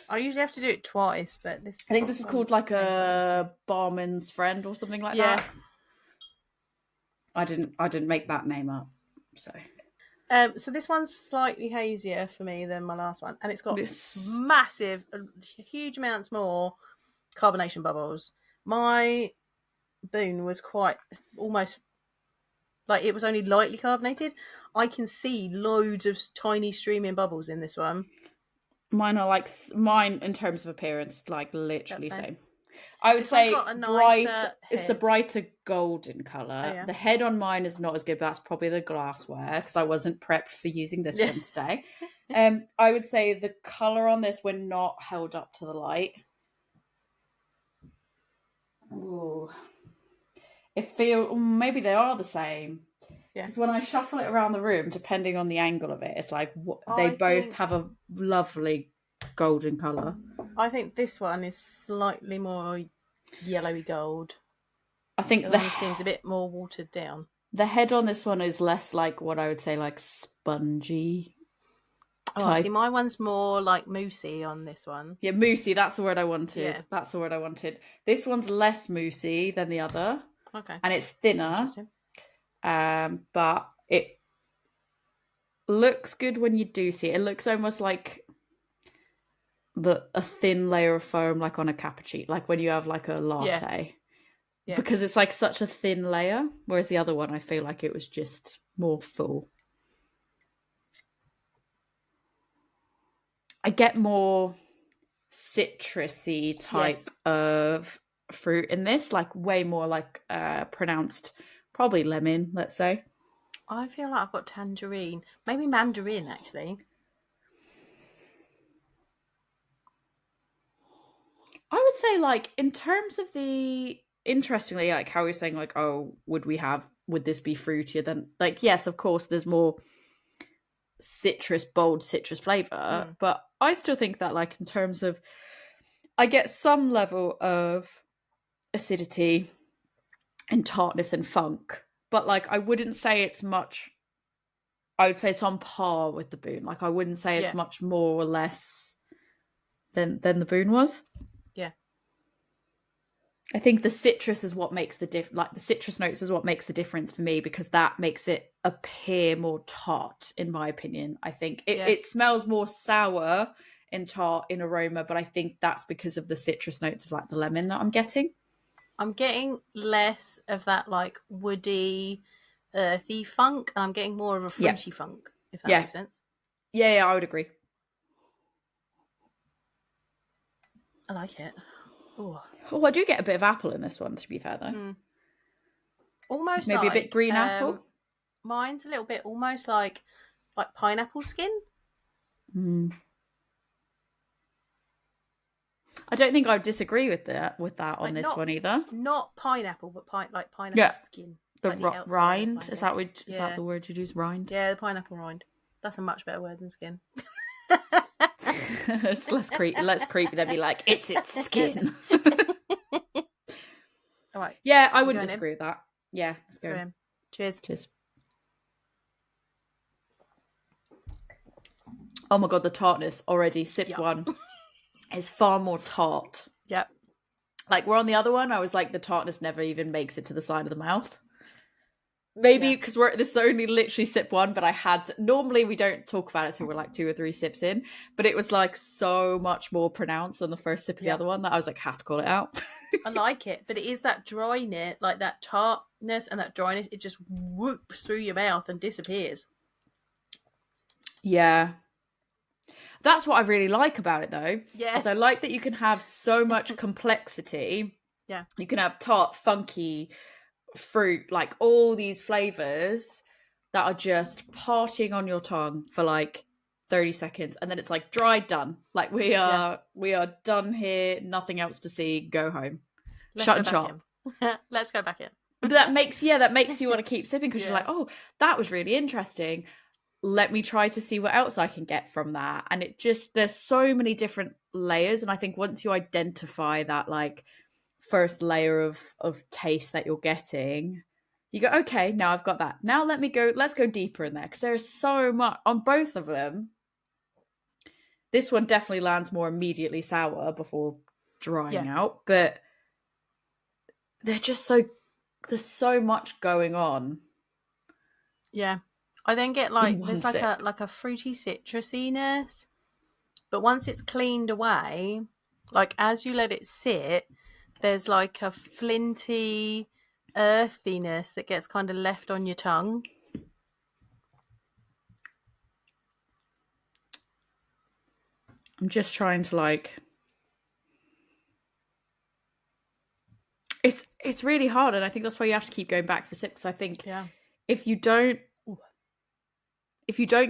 S1: I usually have to do it twice, but this...
S2: I think this is called like a barman's friend or something like that. I didn't make that name up, so...
S1: So this one's slightly hazier for me than my last one, and it's got massive, huge amounts more carbonation bubbles. My Boon was quite almost like it was only lightly carbonated. I can see loads of tiny streaming bubbles in this one.
S2: Mine are like mine in terms of appearance, like literally same. I would say it's a brighter golden colour. Oh, yeah. The head on mine is not as good, but that's probably the glassware because I wasn't prepped for using this one today. I would say the colour on this when not held up to the light. Ooh. Maybe they are the same. Because when I shuffle it around the room, depending on the angle of it, it's like they both have a lovely golden colour.
S1: I think this one is slightly more yellowy gold.
S2: I think
S1: the seems a bit more watered down.
S2: The head on this one is less like what I would say like spongy.
S1: See, my one's more like moussey on this one.
S2: Yeah, moussey, that's the word I wanted. Yeah. That's the word I wanted. This one's less moussey than the other.
S1: Okay.
S2: And it's thinner. But it looks good when you do see it. It looks almost like a thin layer of foam, like on a cappuccino, like when you have like a latte. Yeah. Because it's like such a thin layer, whereas the other one, I feel like it was just more full. I get more citrusy type of fruit in this, like way more like pronounced, probably lemon, let's say.
S1: I feel like I've got tangerine, maybe mandarin actually.
S2: I would say like in terms of interestingly, like how you're saying like, oh, would this be fruitier than like, yes, of course there's more bold citrus flavour, but I still think that like in terms of I get some level of acidity and tartness and funk, but like I wouldn't say it's much. I would say it's on par with the Boon. Like I wouldn't say it's much more or less than the Boon was.
S1: Yeah.
S2: I think the citrus is what makes the citrus notes is what makes the difference for me, because that makes it appear more tart, in my opinion. I think it smells more sour and tart in aroma, but I think that's because of the citrus notes of like the lemon that I'm getting.
S1: I'm getting less of that like woody, earthy funk, and I'm getting more of a fruity funk, if that makes sense.
S2: Yeah, I would agree.
S1: I like it.
S2: Oh, I do get a bit of apple in this one, to be fair, though.
S1: Almost
S2: maybe a bit green apple.
S1: Mine's a little bit almost like pineapple skin.
S2: I don't think I would disagree with that on
S1: Like
S2: this one either.
S1: not pineapple, but pineapple
S2: Yeah,
S1: skin.
S2: the
S1: Like the outside of
S2: rind.
S1: pineapple.
S2: Is that the word you use? Rind.
S1: Yeah, the pineapple rind. That's a much better word than skin.
S2: Let's creepy. Let's creepy. Then be like, it's its skin.
S1: All right.
S2: Yeah, I wouldn't disagree with that. Yeah, let's go.
S1: Cheers.
S2: Cheers. Oh my god, the tartness already. Sip one is far more tart.
S1: Yep.
S2: Like we're on the other one, I was like, the tartness never even makes it to the side of the mouth. Maybe because this is only literally sip one, but normally we don't talk about it till we're like 2 or 3 sips in, but it was like so much more pronounced than the first sip of the other one that I was like, have to call it out.
S1: I like it, but it is that dryness, like that tartness and that dryness, it just whoops through your mouth and disappears.
S2: Yeah. That's what I really like about it though.
S1: Yeah.
S2: So I like that you can have so much complexity.
S1: Yeah.
S2: You can have tart, funky, fruit, like all these flavors that are just parting on your tongue for like 30 seconds, and then it's like dry, done. Like we are done here, nothing else to see, go home. Shut and shop.
S1: Let's go back in.
S2: that makes you want to keep sipping because you're like, oh, that was really interesting. Let me try to see what else I can get from that. And it just, there's so many different layers, and I think once you identify that like first layer of taste that you're getting, you go, okay, now I've got that. Now let's go deeper in there, because there's so much on both of them. This one definitely lands more immediately sour before drying out, but they're just there's so much going on.
S1: Yeah. I then get like there's like a fruity citrusiness, but once it's cleaned away, like as you let it sit, there's like a flinty earthiness that gets kind of left on your tongue.
S2: I'm just trying to like, it's really hard, and I think that's why you have to keep going back for sips. I think if you don't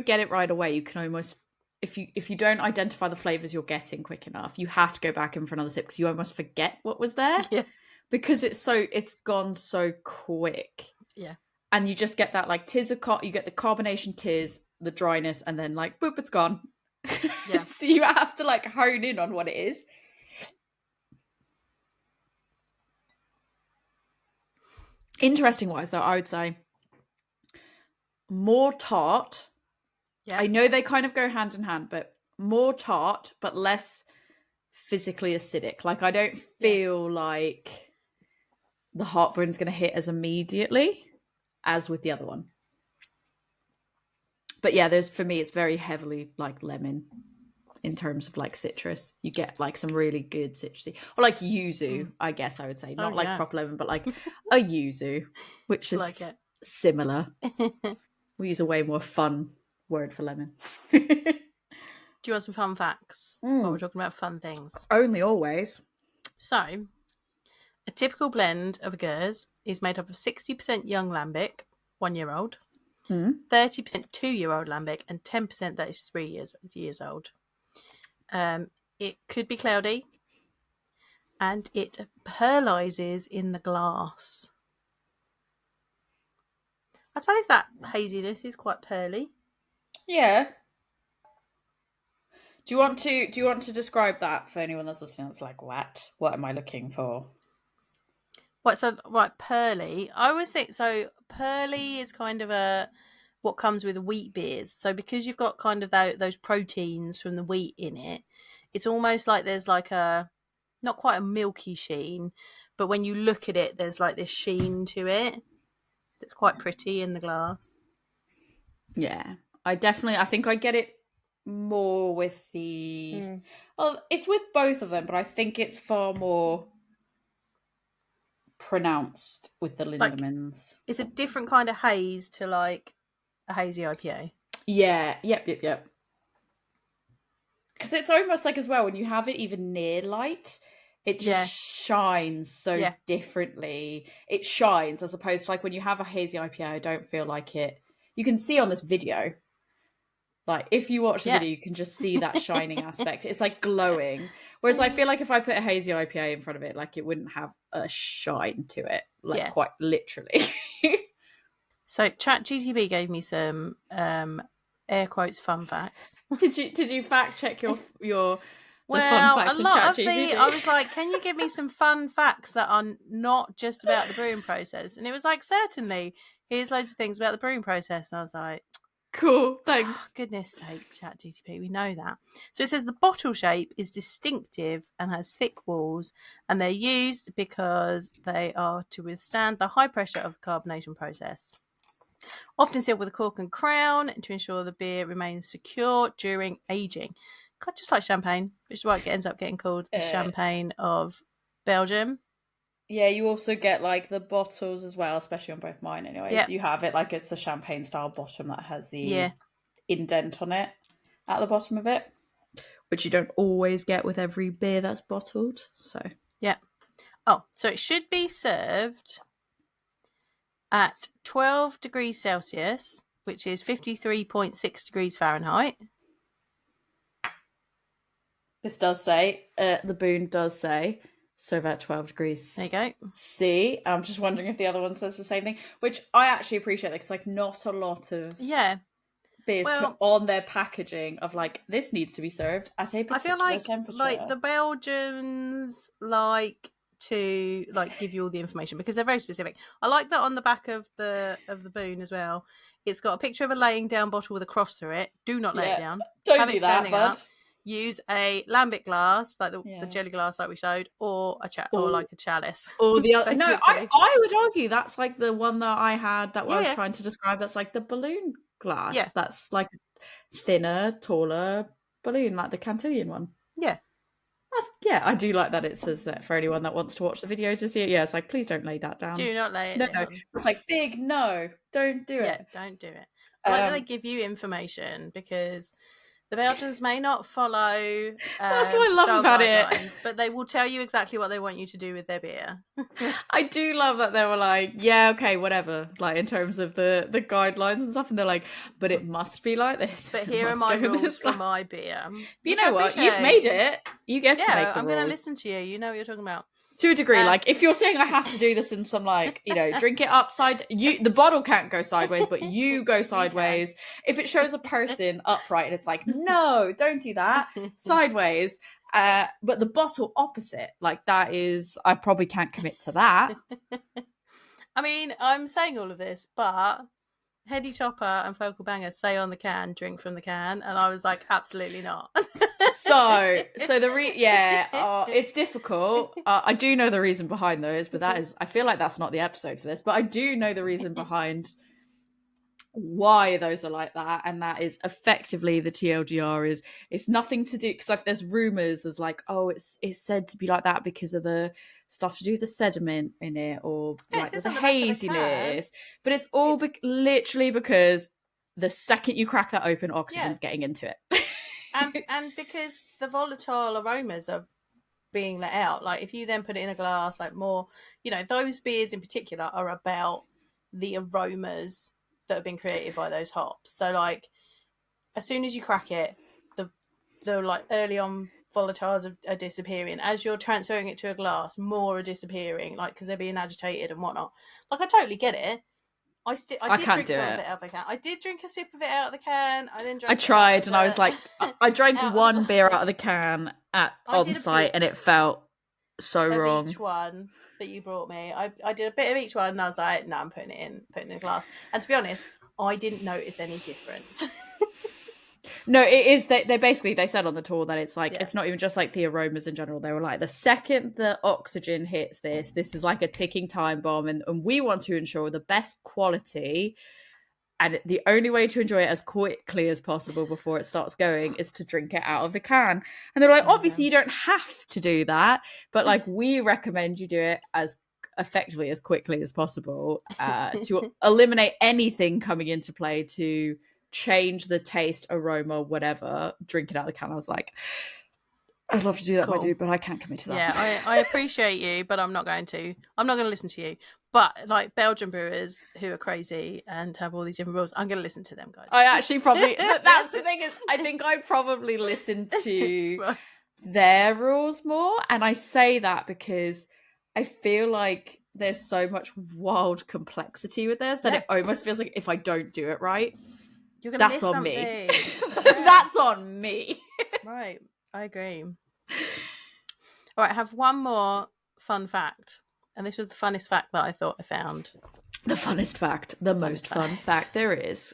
S2: get it right away, you can almost, if you don't identify the flavors you're getting quick enough, you have to go back in for another sip because you almost forget what was there.
S1: Yeah.
S2: Because it's gone so quick.
S1: Yeah.
S2: And you just get that like you get the carbonation tiz, the dryness, and then like boop, it's gone. Yeah. So you have to like hone in on what it is. Interesting wise though, I would say more tart. Yeah. I know they kind of go hand in hand, but more tart, but less physically acidic. Like I don't feel like the heartburn's going to hit as immediately as with the other one. But yeah, for me, it's very heavily like lemon in terms of like citrus. You get like some really good citrusy, or like yuzu, I guess I would say. Not like proper lemon, but like a yuzu, which is like similar. We use a way more fun word for lemon.
S1: Do you want some fun facts? While we're talking about fun things.
S2: Only always.
S1: So, a typical blend of a Gueuze is made up of 60% young Lambic, 1 year old, 30% 2-year-old Lambic, and 10% that is 3 years old. It could be cloudy, and it pearlizes in the glass. I suppose that haziness is quite pearly.
S2: Yeah. Do you want to describe that for anyone that's listening? That's like, what am I looking for?
S1: Pearly. I always think so. Pearly is kind of what comes with wheat beers. So because you've got kind of those proteins from the wheat in it, it's almost like there's like not quite a milky sheen, but when you look at it, there's like this sheen to it. It's quite pretty in the glass.
S2: Yeah, I think I get it more with the. Well, it's with both of them, but I think it's far more pronounced with the Lindemans.
S1: Like, it's a different kind of haze to like a hazy IPA.
S2: Yeah. Yep. Because it's almost like as well when you have it even near light, it just shines so differently. It shines as opposed to like when you have a hazy IPA. I don't feel like it. You can see on this video, Like, if you watch the video, you can just see that shining aspect. It's like glowing. Whereas I feel like if I put a hazy IPA in front of it, like it wouldn't have a shine to it, like quite literally.
S1: So ChatGTP gave me some air quotes fun facts.
S2: Did you fact check your the fun
S1: Well,
S2: facts
S1: a
S2: in
S1: lot of
S2: ChatGPT?
S1: I was like, can you give me some fun facts that are not just about the brewing process? And it was like, certainly. Here's loads of things about the brewing process. And I was like,
S2: cool, thanks.
S1: oh, goodness sake, ChatGTP, we know that. So it says the bottle shape is distinctive and has thick walls, and they're used because they are to withstand the high pressure of the carbonation process. Often sealed with a cork and crown to ensure the beer remains secure during aging. God, just like champagne, which is why it ends up getting called the champagne of Belgium.
S2: Yeah, you also get like the bottles as well, especially on both mine anyways.
S1: Yep.
S2: You have it like it's a champagne style bottom that has the
S1: Yeah.
S2: indent on it at the bottom of it, which you don't always get with every beer that's bottled. So
S1: yeah. Oh, so it should be served at 12 degrees Celsius, which is 53.6 degrees Fahrenheit.
S2: this does say, the Boon does say, serve at 12 degrees.
S1: There you go.
S2: C. I'm just wondering if the other one says the same thing, which I actually appreciate because like not a lot of beers put on their packaging of like, this needs to be served at a particular temperature.
S1: Like the Belgians like to like give you all the information because they're very specific. I like that on the back of the Boon as well. It's got a picture of a laying down bottle with a cross through it. Do not lay it down.
S2: Don't do that, bud.
S1: Up. Use a lambic glass, like the jelly glass, like we showed, or or like a chalice.
S2: Or the other. No, I would argue that's like the one that I had that I was trying to describe. That's like the balloon glass. Yeah. That's like a thinner, taller balloon, like the Cantillon one.
S1: Yeah.
S2: I do like that it says that for anyone that wants to watch the video to see it. Yeah, it's like, please don't lay that down.
S1: Do not lay it down.
S2: No. It's like, big no, don't do it.
S1: Yeah, don't do it. I like that they give you information because the Belgians may not follow
S2: that's what I love about it,
S1: but they will tell you exactly what they want you to do with their beer.
S2: I do love that they were like, yeah, okay, whatever, like in terms of the guidelines and stuff, and they're like, but it must be like this.
S1: But here are my rules for my beer.
S2: But you know what? You've made it. You get to make the rules.
S1: I'm going to listen to you. You know what you're talking about.
S2: To a degree, like if you're saying I have to do this in some like, drink it upside, the bottle can't go sideways, but you go sideways. If it shows a person upright and it's like, no, don't do that, sideways. But the bottle opposite, like that is, I probably can't commit to that.
S1: I mean, I'm saying all of this, but Heady Topper and Focal Banger say on the can, drink from the can, and I was like, absolutely not.
S2: So it's difficult. I do know the reason behind those, but I feel like that's not the episode for this, but I do know the reason behind why those are like that, and that is effectively the TLDR is it's nothing to do because like there's rumors as like, oh, it's said to be like that because of the stuff to do with the sediment in it or like the haziness, but it's all literally because the second you crack that open, oxygen's getting into it.
S1: and because the volatile aromas are being let out, like if you then put it in a glass, like more, those beers in particular are about the aromas that have been created by those hops. So like as soon as you crack it, the like early on volatiles are disappearing. As you're transferring it to a glass, more are disappearing, like because they're being agitated and whatnot. Like I totally get it. I did drink some of it out of the can. I did drink a sip of it out of the can. I then drank.
S2: I tried, and I was like, I drank one beer out of the can on site, and it felt so wrong.
S1: Each one that you brought me, I did a bit of each one, and I was like, no, I'm putting it in a glass. And to be honest, I didn't notice any difference.
S2: No, it is. They said on the tour that it's like it's not even just like the aromas in general. They were like, the second the oxygen hits this is like a ticking time bomb, and we want to ensure the best quality. And the only way to enjoy it as quickly as possible before it starts going is to drink it out of the can. And they're like, obviously you don't have to do that, but like we recommend you do it as effectively as quickly as possible to eliminate anything coming into play to change the taste, aroma, whatever. Drink it out of the can. I was like, I'd love to do that, my dude, but I can't commit to that.
S1: Yeah, I appreciate you, but I'm not going to. I'm not going to listen to you. But like Belgian brewers who are crazy and have all these different rules, I'm going to listen to them, guys.
S2: I actually probably that's the thing is I think I'd probably listen to
S1: Right.
S2: their rules more, and I say that because I feel like there's so much wild complexity with theirs that it almost feels like if I don't do it right,
S1: you're going to
S2: that's
S1: miss
S2: on
S1: something.
S2: me.
S1: Yeah.
S2: That's on me.
S1: Right, I agree. All right, I have one more fun fact, and this was the funnest fact that I thought I found.
S2: The funnest fact, the most fun fact there is.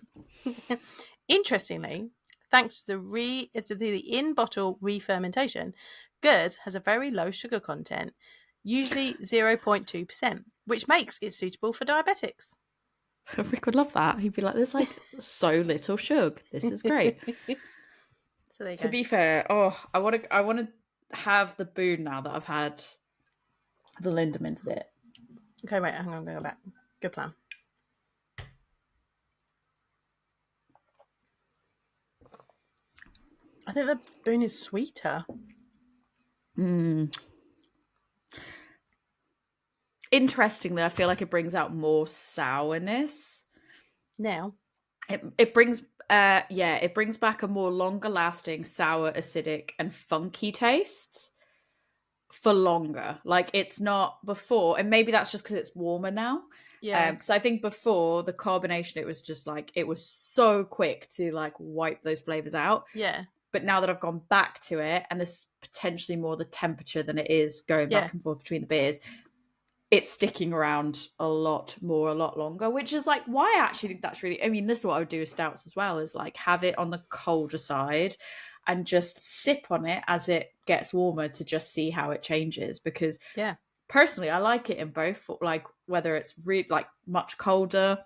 S1: Interestingly, thanks to the in-bottle re-fermentation, Gueuze has a very low sugar content, usually 0.2%, which makes it suitable for diabetics.
S2: Rick would love that. He'd be like, "There's like so little sugar. This is great."
S1: So there you go.
S2: To be fair, I want to have the Boon now that I've had the Lindemans bit.
S1: Okay, wait, hang on, I'm going to go back. Good plan. I think the Boon is sweeter.
S2: Interestingly, I feel like it brings out more sourness.
S1: Now,
S2: it brings it brings back a more longer lasting sour, acidic, and funky taste for longer. Like it's not before, and maybe that's just because it's warmer now.
S1: yeah,
S2: because I think before the carbonation, it was just like it was so quick to like wipe those flavors out.
S1: yeah.
S2: But now that I've gone back to it, and there's potentially more the temperature than it is going back and forth between the beers, it's sticking around a lot longer, which is like why I actually think that's really, I mean, this is what I would do with stouts as well, is like have it on the colder side and just sip on it as it gets warmer to just see how it changes. Because personally, I like it in both, like whether it's really like much colder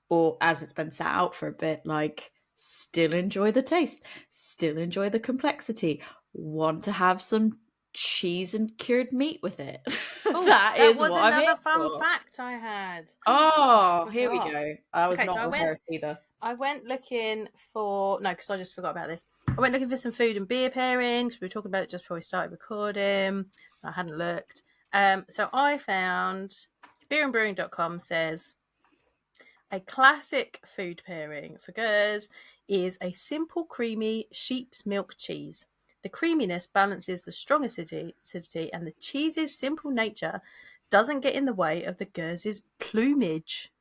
S2: or as it's been sat out for a bit, like still enjoy the taste, still enjoy the complexity, want to have some cheese and cured meat with it. That is
S1: was
S2: what I'm
S1: another
S2: here
S1: fun
S2: for.
S1: fact I had.
S2: Oh, here we go. I was not rehearsed either.
S1: I went looking for because I just forgot about this. I went looking for some food and beer pairings. We were talking about it just before we started recording. I hadn't looked. So I found beerandbrewing.com says a classic food pairing for Gueuze is a simple, creamy sheep's milk cheese. The creaminess balances the strong acidity, and the cheese's simple nature doesn't get in the way of the Gueuze's plumage.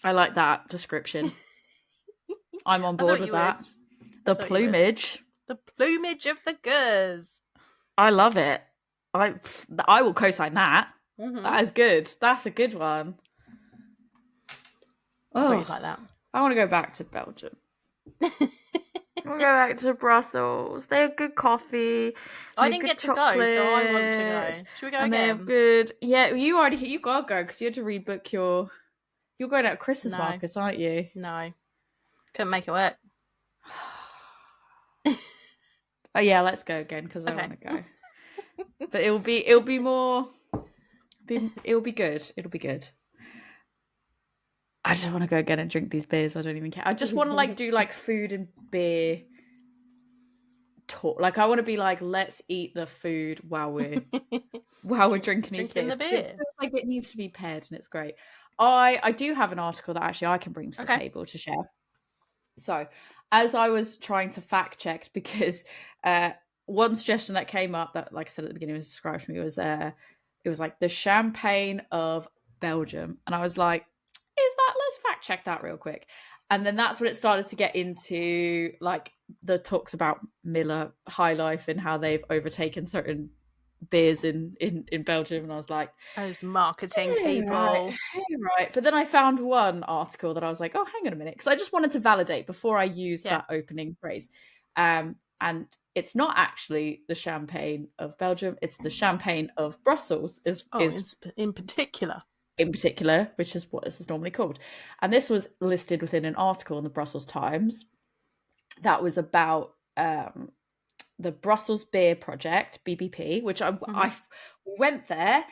S2: I like that description. I'm on board with that. The plumage.
S1: The plumage of the Gueuze.
S2: I love it. I will co-sign that. Mm-hmm. That is good. That's a good one.
S1: Oh, like that.
S2: I want to go back to Belgium. We'll go back to Brussels. They have good coffee.
S1: I didn't get to go, so I want to go. Should we go again?
S2: They have good. Yeah, you gotta go because you had to rebook your. You're going out at Chris's markets, aren't you?
S1: No, couldn't make it work.
S2: Oh yeah, let's go again because I want to go. But it'll be more. It'll be good. It'll be good. I just want to go again and drink these beers. I don't even care. I just want to like do like food and beer talk. Like I want to be like, let's eat the food while we're drinking these beers.
S1: The beer.
S2: It feels like it needs to be paired, and it's great. I do have an article that actually I can bring to the table to share. So, as I was trying to fact check, because one suggestion that came up that, like I said at the beginning, was described to me was it was like the champagne of Belgium, and I was like, let's fact check that real quick. And then that's when it started to get into like the talks about Miller High Life and how they've overtaken certain beers in Belgium. And I was like,
S1: those marketing people.
S2: Right. But then I found one article that I was like, oh, hang on a minute. Because I just wanted to validate before I used that opening phrase. And it's not actually the champagne of Belgium. It's the champagne of Brussels is
S1: in particular.
S2: In particular, which is what this is normally called. And this was listed within an article in the Brussels Times that was about the Brussels Beer Project, BBP, which I went there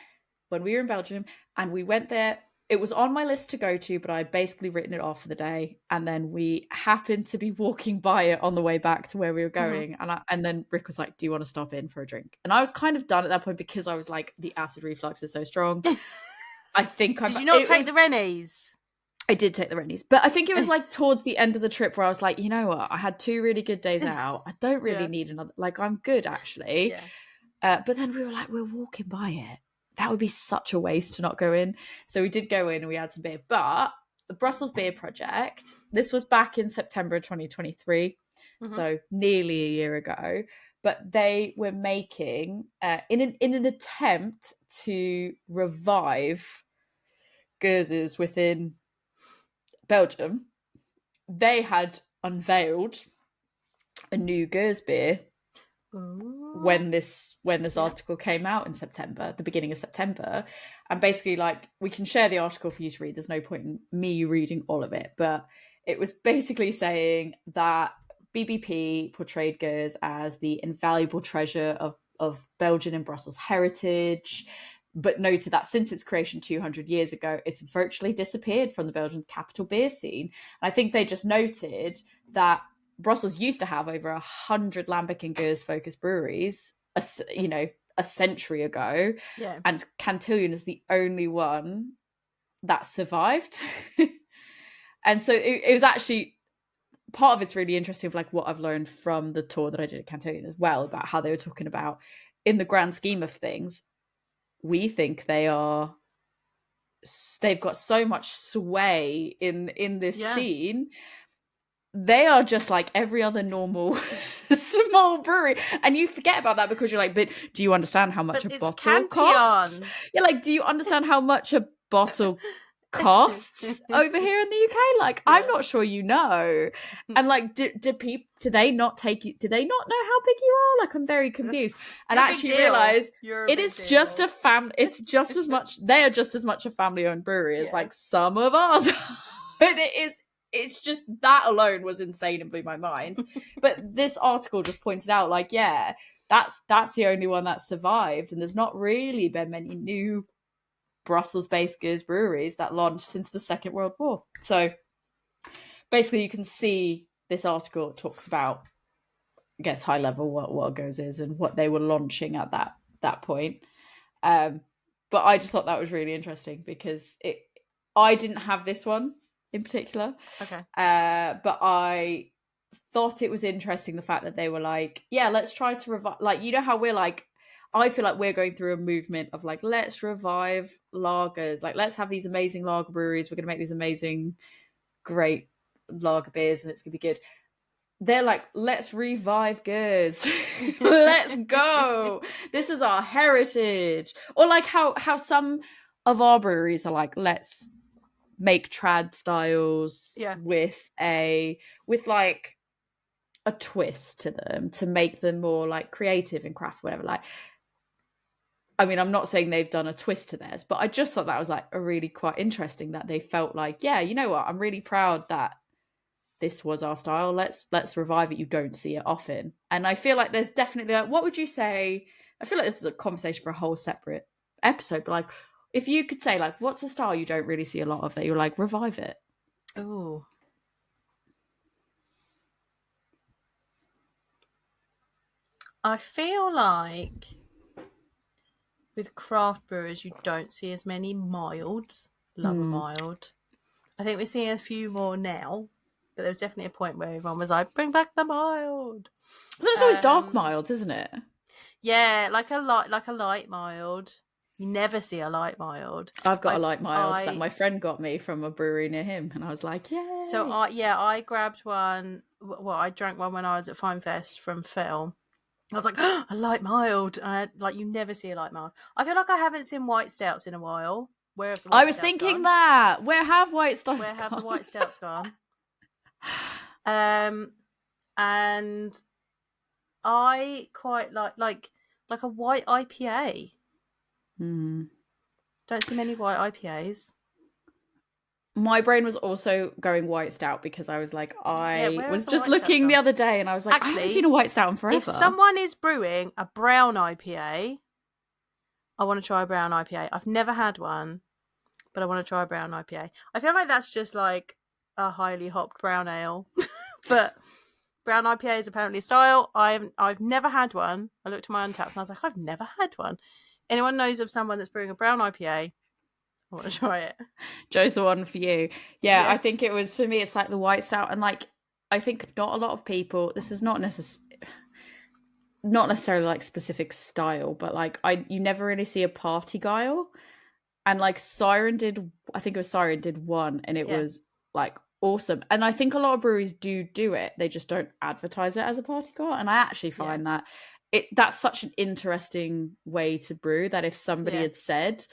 S2: when we were in Belgium, and we went there. It was on my list to go to, but I'd basically written it off for the day. And then we happened to be walking by it on the way back to where we were going. And then Rick was like, do you want to stop in for a drink? And I was kind of done at that point because I was like, the acid reflux is so strong. I think
S1: Did you not take the Renes?
S2: I did take the Rennies, but I think it was like towards the end of the trip where I was like, you know what? I had 2 really good days out. I don't really need another. Like, I'm good actually.
S1: Yeah.
S2: But then we were like, we're walking by it. That would be such a waste to not go in. So we did go in and we had some beer. But the Brussels Beer Project, this was back in September 2023, so nearly a year ago. But they were making, in an attempt to revive Gueuze's within Belgium, they had unveiled a new Gueuze beer when this article came out in September, the beginning of September. And basically, like, we can share the article for you to read. There's no point in me reading all of it, but it was basically saying that BBP portrayed Gueuze as the invaluable treasure of Belgian and Brussels heritage, but noted that since its creation 200 years ago, it's virtually disappeared from the Belgian capital beer scene. And I think they just noted that Brussels used to have over 100 Lambic and Gueuze focused breweries, a century ago.
S1: Yeah.
S2: And Cantillon is the only one that survived. And so it was actually, part of it's really interesting of like what I've learned from the tour that I did at Cantillon as well, about how they were talking about, in the grand scheme of things, we think they've got so much sway in this scene. They are just like every other normal small brewery, and you forget about that because you're like, but do you understand how much a bottle costs? You're like, do you understand how much a bottle costs over here in the UK? Like, I'm not sure you know. And like, do they not take you? Do they not know how big you are? Like, I'm very confused. And I actually realize it is just a family. It's just as much. They are just as much a family-owned brewery as like some of ours. And it's just that alone was insane and blew my mind. But this article just pointed out, like, yeah, that's the only one that survived, and there's not really been many new Brussels-based Gueuze breweries that launched since the Second World War. So basically, you can see this article talks about, I guess, high level what Gueuze is and what they were launching at that point. But I just thought that was really interesting because I didn't have this one in particular.
S1: Okay.
S2: But I thought it was interesting the fact that they were like, yeah, let's try to revive, like, you know how we're like, I feel like we're going through a movement of like, let's revive lagers, like let's have these amazing lager breweries, we're going to make these amazing great lager beers and it's going to be good. They're like, let's revive Gueuze. Let's go. This is our heritage. Or like how some of our breweries are like, let's make trad styles with like a twist to them to make them more like creative and craft, whatever. Like, I mean, I'm not saying they've done a twist to theirs, but I just thought that was like a really quite interesting that they felt like, yeah, you know what, I'm really proud that this was our style. Let's revive it. You don't see it often. And I feel like there's definitely like, what would you say? I feel like this is a conversation for a whole separate episode, but like, if you could say, like, what's a style you don't really see a lot of that you're like, revive it?
S1: Oh. I feel like with craft brewers, you don't see as many milds. Love a mild. I think we're seeing a few more now, but there was definitely a point where everyone was like, bring back the mild.
S2: But there's always dark milds, isn't it?
S1: Yeah, like a light mild. You never see a light mild.
S2: I've got a light mild that my friend got me from a brewery near him, and I was like, yay!
S1: So I grabbed one. Well, I drank one when I was at Fine Fest from Phil. I was like, oh, a light mild. Like, you never see a light mild. I feel like I haven't seen white stouts in a while. Where have the white
S2: I was thinking
S1: gone?
S2: that. Where have white stouts
S1: Where
S2: gone?
S1: have the white stouts gone? And I quite like a white IPA. Don't see many white IPAs.
S2: My brain was also going white stout because I was like, I was just looking the other day and I was like, actually, I haven't seen a white stout in forever.
S1: If someone is brewing a brown IPA, I want to try a brown IPA. I've never had one, but I want to try a brown IPA. I feel like that's just like a highly hopped brown ale. But brown IPA is apparently a style. I've never had one. I looked at my Untapped and I was like, I've never had one. Anyone knows of someone that's brewing a brown IPA? I want to try it.
S2: Joe's the one for you. Yeah, I think it was, for me, it's like the white stout. And like, I think not a lot of people, this is not necessarily like specific style, but like you never really see a party guile. And like Siren did one, and it was like awesome. And I think a lot of breweries do it. They just don't advertise it as a party guile. And I actually find that that's such an interesting way to brew, that if somebody had said,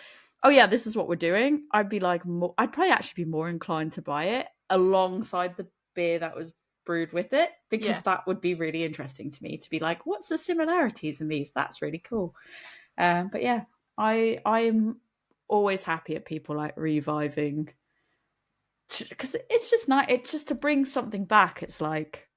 S2: oh yeah, this is what we're doing, I'd be like, I'd probably actually be more inclined to buy it alongside the beer that was brewed with it, because that would be really interesting to me, to be like, what's the similarities in these? That's really cool. But yeah, I'm always happy at people like reviving, because it's just nice. It's just to bring something back. It's like,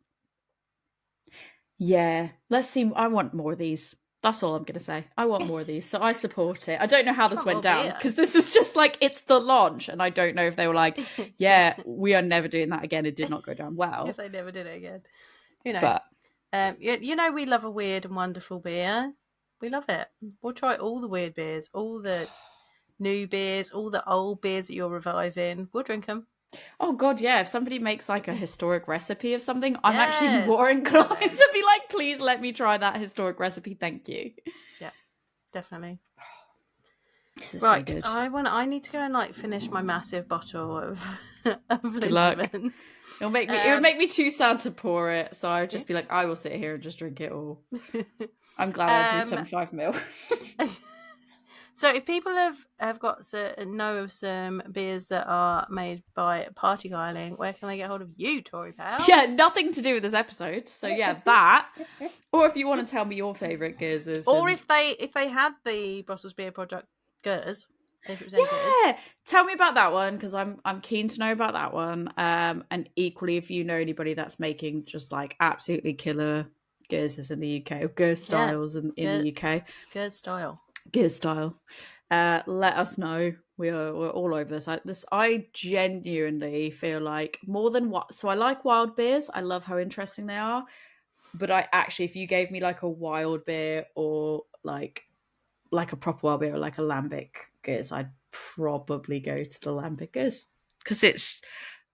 S2: yeah, let's see. I want more of these. That's all I'm going to say. I want more of these. So I support it. I don't know how this went down, because this is just like, it's the launch. And I don't know if they were like, yeah, we are never doing that again. It did not go down well.
S1: If they never did it again. Who knows? But, you know, we love a weird and wonderful beer. We love it. We'll try all the weird beers, all the new beers, all the old beers that you're reviving. We'll drink them.
S2: Oh God, yeah. If somebody makes like a historic recipe of something, I'm actually more inclined to be like, please let me try that historic recipe. Thank you.
S1: Yeah, definitely.
S2: This is right. So good.
S1: I need to go and like finish my massive bottle of Lindemans.
S2: It would make me too sad to pour it, so I would just be like, I will sit here and just drink it all. I'm glad I do 75 ml.
S1: So if people have got know of some beers that are made by Party Guiling, where can they get hold of you, Tory pal?
S2: Yeah, nothing to do with this episode. So yeah, that. Or if you want to tell me your favourite Gueuzes.
S1: Or if they had the Brussels Beer Project Gueuze, if it was any good.
S2: Tell me about that one, because I'm keen to know about that one. And equally, if you know anybody that's making just like absolutely killer Gueuzes in the UK, or Gueuze styles in the UK.
S1: Gueuze style.
S2: Let us know. We're all over this. I genuinely feel like more than what. So I like wild beers. I love how interesting they are. But I actually, if you gave me like a wild beer, or like a proper wild beer, or like a Lambic Gueuze, I'd probably go to the Lambic Gueuze, because it's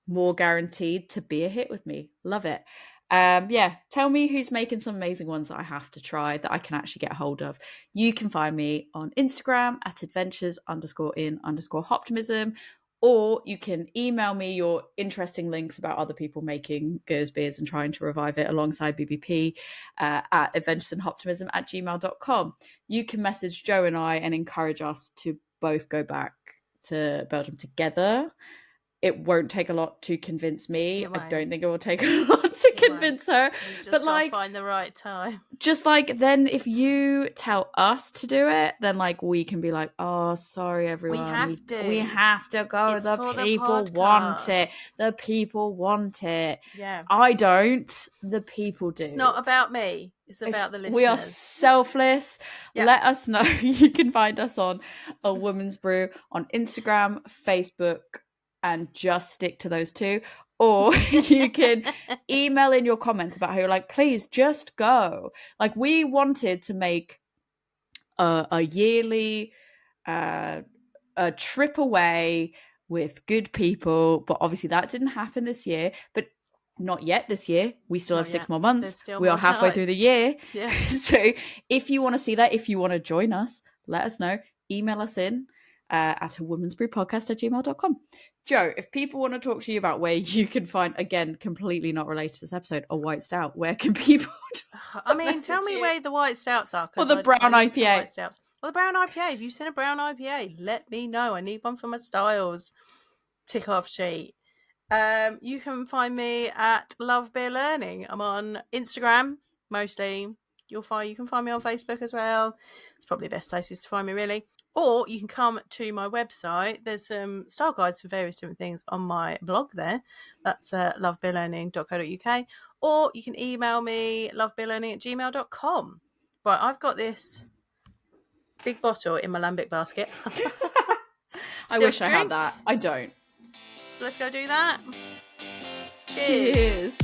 S2: more guaranteed to be a hit with me. Love it. Tell me who's making some amazing ones that I have to try, that I can actually get hold of. You can find me on Instagram at adventures_in_hoptimism, or you can email me your interesting links about other people making Gueuze beers and trying to revive it alongside BBP at adventuresinoptimism@gmail.com. You can message Joe and I and encourage us to both go back to Belgium together. It won't take a lot to convince me. I don't think it will take a lot to convince her.
S1: But like, find the right time.
S2: Just like, then if you tell us to do it, then like we can be like, oh, sorry everyone, we have to go. The people want it. The people want it.
S1: Yeah,
S2: I don't. The people do.
S1: It's not about me. It's about the listeners.
S2: We are selfless. Yeah. Let us know. You can find us on A Woman's Brew on Instagram, Facebook, and just stick to those two. Or you can email in your comments about how you're like, please just go. Like, we wanted to make a yearly a trip away with good people, but obviously that didn't happen this year. But not yet this year. We still have 6 more months. We are halfway through the year.
S1: Yeah.
S2: So if you want to see that, if you want to join us, let us know. Email us in at a woman's brew podcast@gmail.com. Joe, if people want to talk to you about where you can find, again, completely not related to this episode, a white stout, where can people
S1: I mean, tell me where the white stouts are.
S2: Or the brown IPA.
S1: Well, the brown IPA. If you've seen a brown IPA, let me know. I need one for my styles tick off sheet. You can find me at Love Beer Learning. I'm on Instagram mostly. You can find me on Facebook as well. It's probably the best places to find me, really. Or you can come to my website. There's some style guides for various different things on my blog there. That's lovebeerlearning.co.uk. Or you can email me lovebeerlearning@gmail.com. Right, I've got this big bottle in my Lambic basket.
S2: I wish I had that. I don't.
S1: So let's go do that.
S2: Cheers.